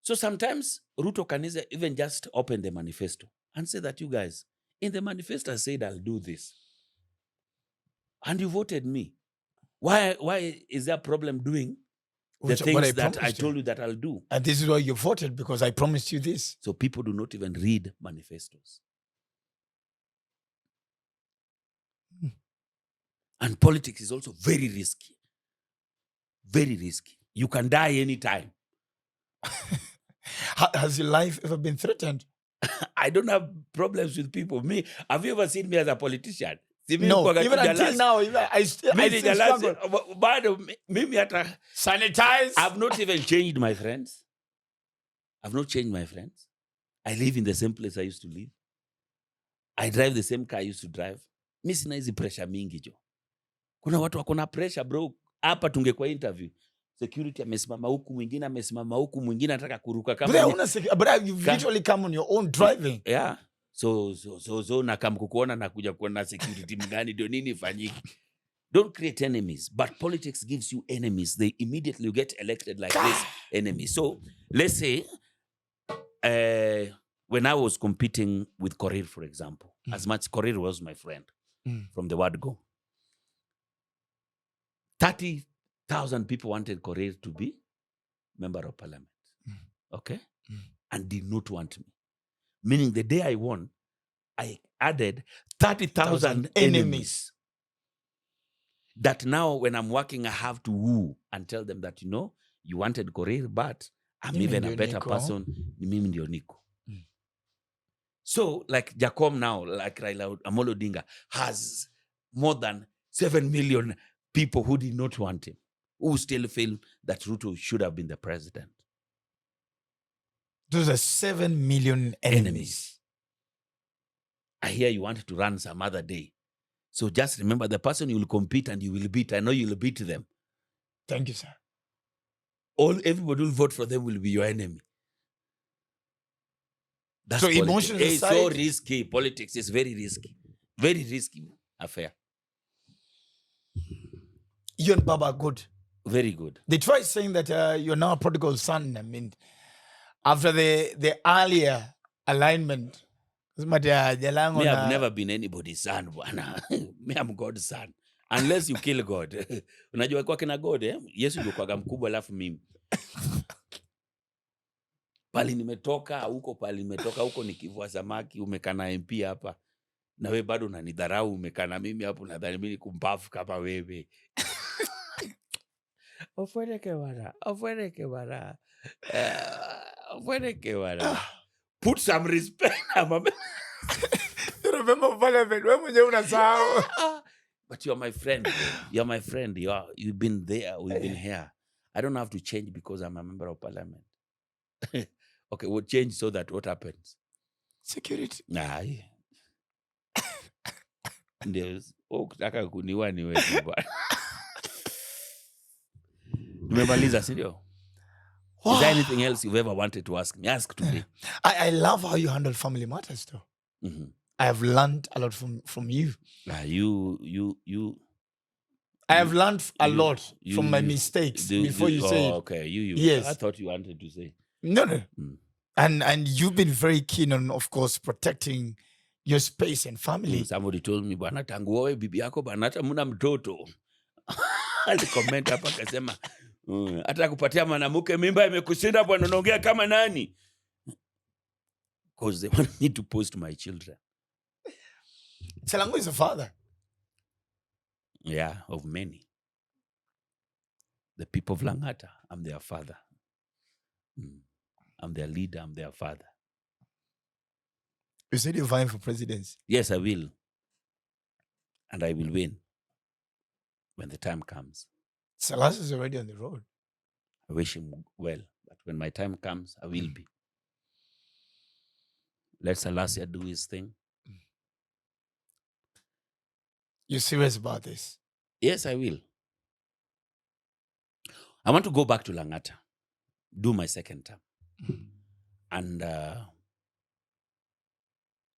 Speaker 2: So sometimes Ruto can even just open the manifesto and say that, you guys, in the manifesto I said I'll do this. And you voted me. Why is there a problem doing the things that I told you that I'll do?
Speaker 1: And this is why you voted, because I promised you this.
Speaker 2: So people do not even read manifestos. And politics is also very risky. Very risky. You can die anytime.
Speaker 1: Has your life ever been threatened?
Speaker 2: I don't have problems with people. Me, have you ever seen me as a politician? See me
Speaker 1: No,
Speaker 2: kwa
Speaker 1: even until
Speaker 2: Jalasi.
Speaker 1: now, even I still struggle.
Speaker 2: But mimi hata
Speaker 1: Sanitize.
Speaker 2: I've not even changed, my friends. I've not changed, my friends. I live in the same place I used to live. I drive the same car I used to drive. Mi sina hizi pressure mingi jo. Kuna watu wako na pressure bro. Hapa tungekuwa interview. Security amesimama huku, mwingine amesimama huku, mwingine anataka kuruka kama
Speaker 1: but you've literally come on your own driving.
Speaker 2: Yeah. So na kama kukuona na kuja kuona security mgani ndio nini ifanyiki. Don't create enemies, but politics gives you enemies. They immediately get elected like this enemy. So let's say when I was competing with Korir, for example, as much Korir was my friend from the word go. 30,000 people wanted Korir to be member of parliament. Okay? And did not want me. Meaning the day I won, I added 30,000 enemies. That now when I'm working, I have to woo and tell them that, you wanted Korir, but I'm even a better person. Mimi ndio niko. So like Jacom now, like Raila Amolo Odinga, has more than 7 million people who did not want him, who still feel that Ruto should have been the president.
Speaker 1: Those are 7 million enemies.
Speaker 2: I hear you want to run some other day. So just remember the person you will compete and you will beat. I know you will beat them.
Speaker 1: Thank you, sir.
Speaker 2: Everybody will vote for them will be your enemy. That's
Speaker 1: so emotions aside,
Speaker 2: it's so risky. Politics is very risky. Very risky affair.
Speaker 1: You and Baba are good.
Speaker 2: Very good.
Speaker 1: They tried saying that you're now a prodigal son. I mean, after the earlier alignment,
Speaker 2: Jalang'o me have never been anybody's son, bwana. Me I'm God's son. Unless you kill God. Unajua kwa kina God, Yesu ndio kwa mkubwa alafu mimi. Pali nimetoka huko nikivua samaki, umekana MP hapa. Na wewe bado unanidharau, umekana mimi hapo nadhani mimi kumpafu kama wewe. Ofweneke bana. Put some respect.
Speaker 1: You remember Parliament? When mwenye unasahau.
Speaker 2: But you're my friend. You're my friend. You've been there. We've been here. I don't have to change because I'm a member of parliament. Okay, we'll change so that what happens?
Speaker 1: Security.
Speaker 2: Nah. Kutaka kuniua ni wewe bwana. Nimemaliza sindio? Is there anything else you've ever wanted to ask me? Ask today.
Speaker 1: I love how you handle family matters though. I have learned a lot from you. I have learned a lot from my mistakes before you say it.
Speaker 2: Okay,
Speaker 1: Yes.
Speaker 2: I thought you wanted to say.
Speaker 1: No. And you've been very keen on, of course, protecting your space and family.
Speaker 2: Somebody told me, bwana tangu wewe bibi yako bwana hata muna mtoto. Alicomment hapa akasema, hata kupatia mwanamke mimba imekushinda bwana unaongea kama nani? Because they want me to post my children.
Speaker 1: Jalang'o is a father.
Speaker 2: Yeah, of many. The people of Langata, I'm their father. I'm their leader, I'm their father.
Speaker 1: You said you're vying for presidency.
Speaker 2: Yes, I will. And I will win when the time comes.
Speaker 1: Salas is already on the road.
Speaker 2: I wish him well, but when my time comes, I will be. Let Salasia do his thing.
Speaker 1: You're serious about this?
Speaker 2: Yes, I will. I want to go back to Langata, do my second term. And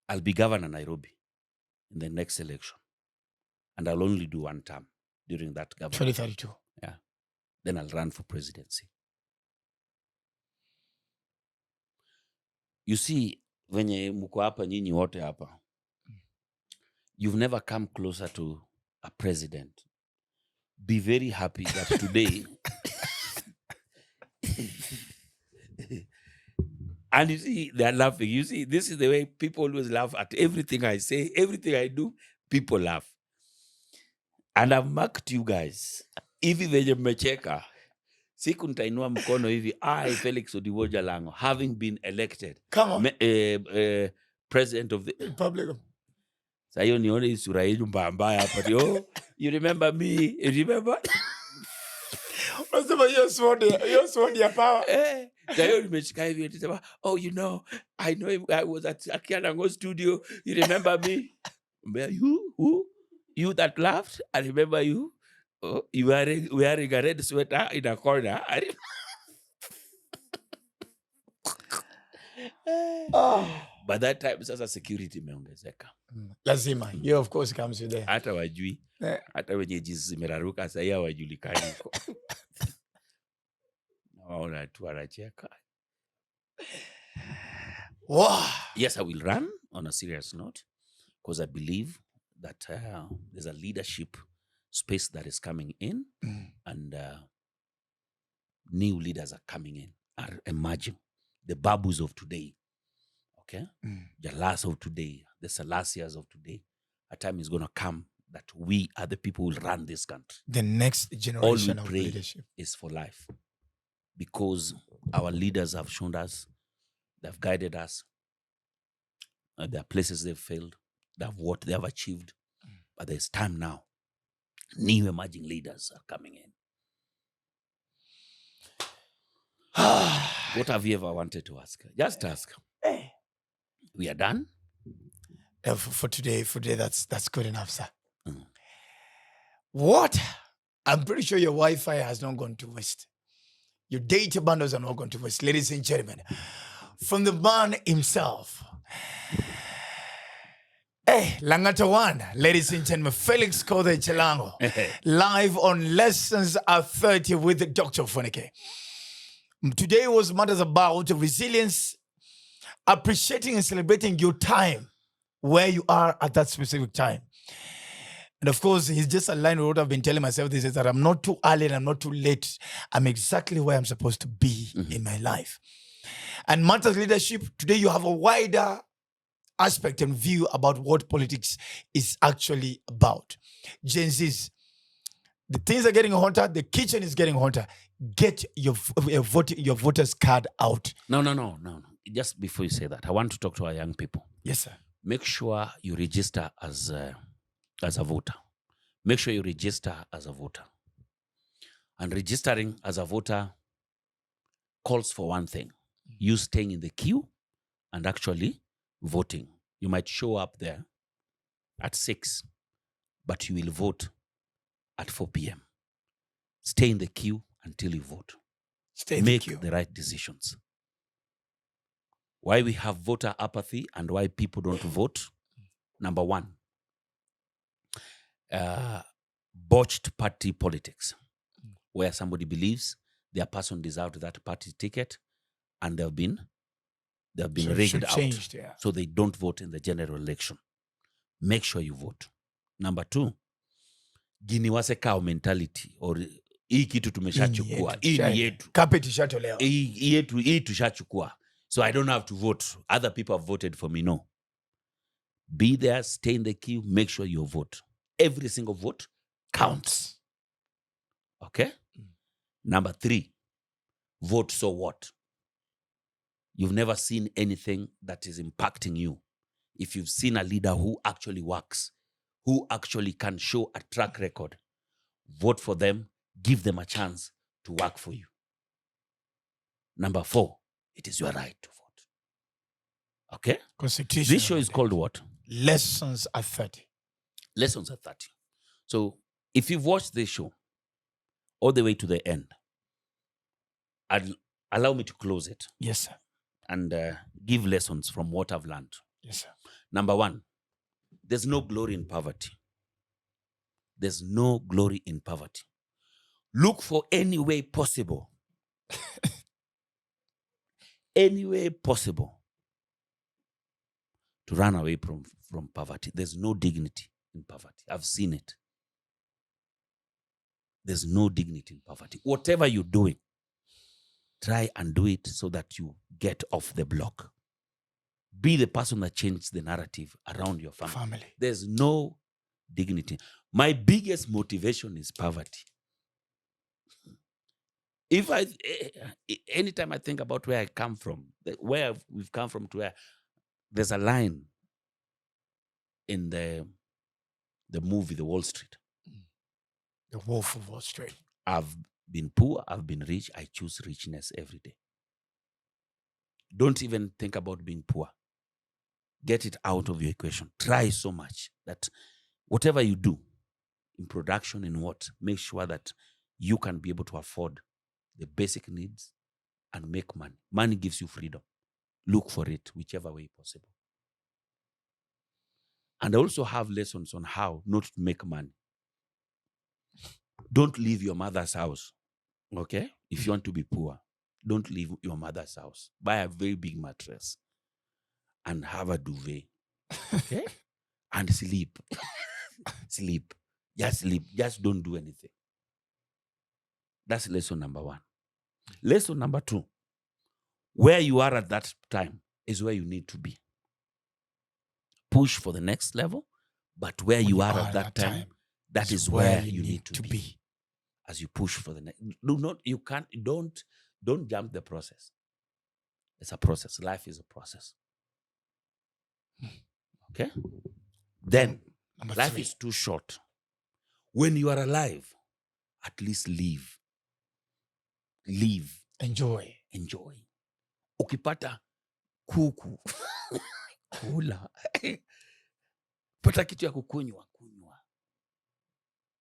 Speaker 2: I'll be governor Nairobi in the next election. And I'll only do one term during that government.
Speaker 1: 2032.
Speaker 2: Yeah. Then I'll run for presidency. You see, venye mko hapa nyinyi wote hapa, you've never come closer to a president. Be very happy that today and you see, they're laughing. You see, this is the way people always laugh at everything I say, everything I do, people laugh. And I've marked you guys. Hivi venye mmecheka, siku nitainua mkono hivi, I, Felix Odiwo Jalang'o, having been elected president of the
Speaker 1: Republic of
Speaker 2: Sasa hiyo nione hii sura yenu mbaya hapa ati, oh, you remember me, you remember
Speaker 1: Unasema hiyo sword ya power.
Speaker 2: Sasa hiyo nimeshika hivi ati sema, oh, you know, I know him, I was at Jalang'o studio, you remember me? You who? You that laughed? I remember you. Oh, you wearing a red sweater in a corner. By that time sasa security imeongezeka.
Speaker 1: Lazima. You of course comes with there.
Speaker 2: Hata wajui. Hata wenye jinsi zimeraruka sasa hawajulikani huko. Naona tu anacheka.
Speaker 1: Wow.
Speaker 2: Yes, I will run on a serious note because I believe that there's a leadership space that is coming in and new leaders are coming in, are emerging. The babus of today, okay? The last of today, the Salasias of today. A time is going to come that we are the people who will run this country.
Speaker 1: The next generation of leadership
Speaker 2: is for life because our leaders have shown us, they've guided us. There are places they've failed, what they have achieved, but there's time now. New emerging leaders are coming in. What have you ever wanted to ask? Just ask. We are done.
Speaker 1: For today, that's good enough, sir. What? I'm pretty sure your Wi-Fi has not gone to waste. Your data bundles are not going to waste. Ladies and gentlemen, from the man himself, Langata 1, ladies and gentlemen, Felix Kode Jalang'o, live on Lessons at 30 with Dr. Ofweneke. Today was matters about resilience, appreciating and celebrating your time, where you are at that specific time. And of course, he's just aligned with what I've been telling myself. This is that I'm not too early and I'm not too late. I'm exactly where I'm supposed to be in my life. And matters leadership, today you have a wider aspect and view about what politics is actually about. Gen Zs, the things are getting hotter, the kitchen is getting hotter. Get your voter's card out.
Speaker 2: No. Just before you say that, I want to talk to our young people.
Speaker 1: Yes, sir.
Speaker 2: Make sure you register as a voter. Make sure you register as a voter. And registering as a voter calls for one thing. You staying in the queue and actually voting. You might show up there at 6, but you will vote at 4 p.m. Stay in the queue until you vote. Make the right decisions. Why we have voter apathy and why people don't vote? Number one, botched party politics, where somebody believes their person deserved that party ticket and they've been rigged out. So they don't vote in the general election. Make sure you vote. Number two, giniwase cow mentality or hii kitu tumeshachukua. Hii yetu.
Speaker 1: Carpet ishatolewa.
Speaker 2: Hii tushachukua. So I don't have to vote. Other people have voted for me. No. Be there, stay in the queue, make sure you vote. Every single vote counts. Okay? Number 3, vote so what? You've never seen anything that is impacting you. If you've seen a leader who actually works, who actually can show a track record, vote for them, give them a chance to work for you. Number 4, it is your right to vote. Okay?
Speaker 1: Constitution.
Speaker 2: This show is called what?
Speaker 1: Lessons at 30.
Speaker 2: Lessons at 30. So if you've watched this show all the way to the end, allow me to close it.
Speaker 1: Yes, sir.
Speaker 2: And give lessons from what I've learned.
Speaker 1: Yes, sir.
Speaker 2: Number 1, there's no glory in poverty. There's no glory in poverty. Look for any way possible. Any way possible to run away from poverty. There's no dignity in poverty. I've seen it. There's no dignity in poverty. Whatever you're doing, try and do it so that you get off the block. Be the person that changes the narrative around your family. There's no dignity. My biggest motivation is poverty. Anytime I think about where I come from, where we've come from to where, There's a line in the movie, The Wall Street.
Speaker 1: The Wolf of Wall Street.
Speaker 2: I've been poor, I've been rich, I choose richness every day. Don't even think about being poor. Get it out of your equation. Try so much that whatever you do, in production, in what, make sure that you can be able to afford the basic needs and make money. Money gives you freedom. Look for it whichever way possible. And I also have lessons on how not to make money. Don't leave your mother's house, okay? If you want to be poor, don't leave your mother's house. Buy a very big mattress and have a duvet, okay? And sleep. Sleep. Just sleep. Just don't do anything. That's lesson number 1. Lesson number 2, where you are at that time is where you need to be. Push for the next level, but where you are at that time, that is where you need to be. As you push for the next, don't jump the process. It's a process. Life is a process. Okay? Then, life is too short. When you are alive, at least live. Live.
Speaker 1: Enjoy.
Speaker 2: Ukipata kuku, kula. Pata kitu ya kukunywa.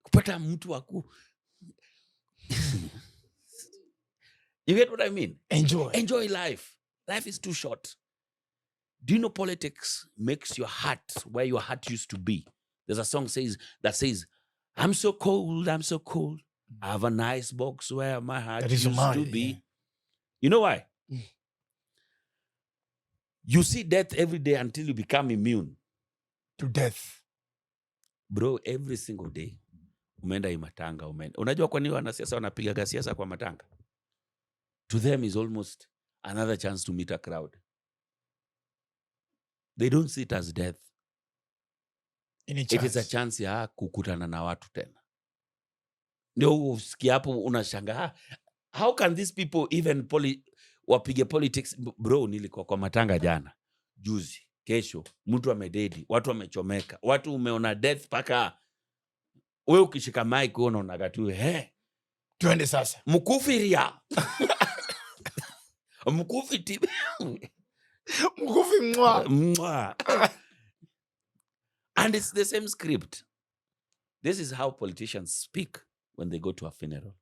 Speaker 2: Kupata mtu waku. You get what I mean? Enjoy life. Life is too short. Do you know politics makes your heart where your heart used to be? There's a song that says, I'm so cold. I have a nice box where my heart used to be. Yeah. You know why? You see death every day until you become immune
Speaker 1: to death.
Speaker 2: Bro, every single day. Umeenda imatanga, umeenda. Unajua kwa nini wanasiasa wanapiga siasa kwa matanga? To them is almost another chance to meet a crowd. They don't see it as death. It is a chance ya kukutana na watu tena. Ndio usikia hapo unashangaa. How can these people even wapige politics? Bro, nilikuwa kwa matanga jana. Juzi, kesho, mtu amededi, watu wamechomeka, watu umeona death paka wewe ukishika mic unaona tu
Speaker 1: twende sasa.
Speaker 2: Mkufiria. Mkufi mwa. And it's the same script. This is how politicians speak when they go to a funeral.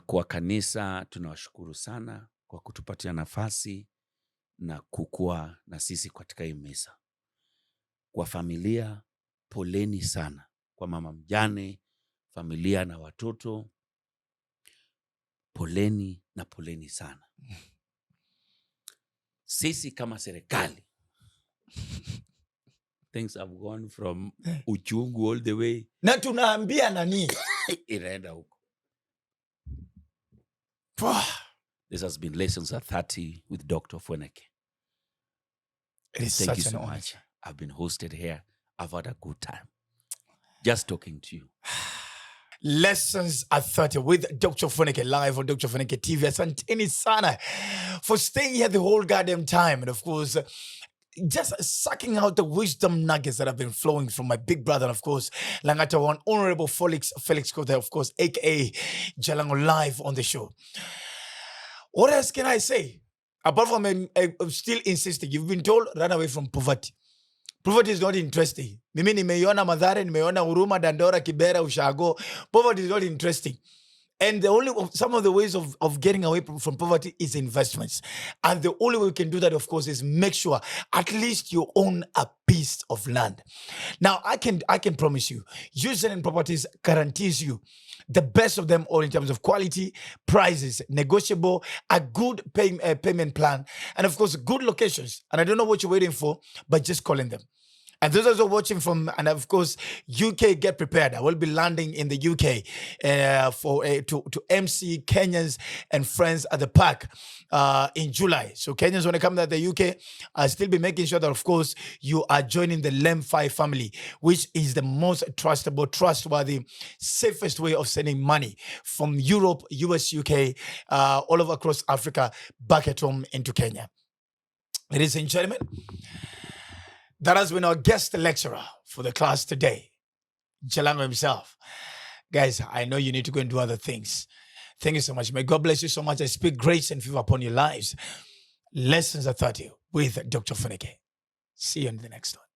Speaker 2: Kwa kanisa tunawashukuru sana kwa kutupatia nafasi na kukua na sisi katika hii misa. Kwa familia, poleni sana. Kwa mama mjane, familia na watoto, poleni sana. Sisi kama serikali, things have gone from uchungu all the way.
Speaker 1: Na tunaambia nani?
Speaker 2: Inaenda huko. This has been Lessons at 30 with Dr. Ofweneke. Thank you so much. I've been hosted here. I've had a good time. Just talking to you.
Speaker 1: Lessons at 30 with Dr. Ofweneke live on Dr. Ofweneke TV. Asanteni sana for staying here the whole goddamn time. And of course, just sucking out the wisdom nuggets that have been flowing from my big brother, and of course, Langata One, Honorable Felix Kote, of course, aka Jalang'o, live on the show. What else can I say? Apart from still insisting, you've been told, run away from poverty. Poverty is not interesting. Mimi nimeiona Mathare, nimeiona Huruma, Dandora, Kibera, Ushago. Poverty is not interesting. And some of the ways of getting away from poverty is investments. And the only way we can do that, of course, is make sure at least you own a piece of land. Now, I can promise you, using properties guarantees you the best of them all in terms of quality, prices, negotiable, a good payment plan, and of course, good locations. And I don't know what you're waiting for, but just calling them. And those also watching from, and of course, UK, get prepared. I will be landing in the UK to MC Kenyans and friends at the park in July. So Kenyans, when they come to the UK, I'll still be making sure that, of course, you are joining the LEM5 family, which is the most trustworthy, safest way of sending money from Europe, US, UK, all over across Africa, back at home into Kenya. Ladies and gentlemen, that has been our guest lecturer for the class today, Jalang'o himself. Guys, I know you need to go and do other things. Thank you so much. May God bless you so much. I speak grace and favor upon your lives. Lessons at 30 with Dr. Ofweneke. See you in the next one.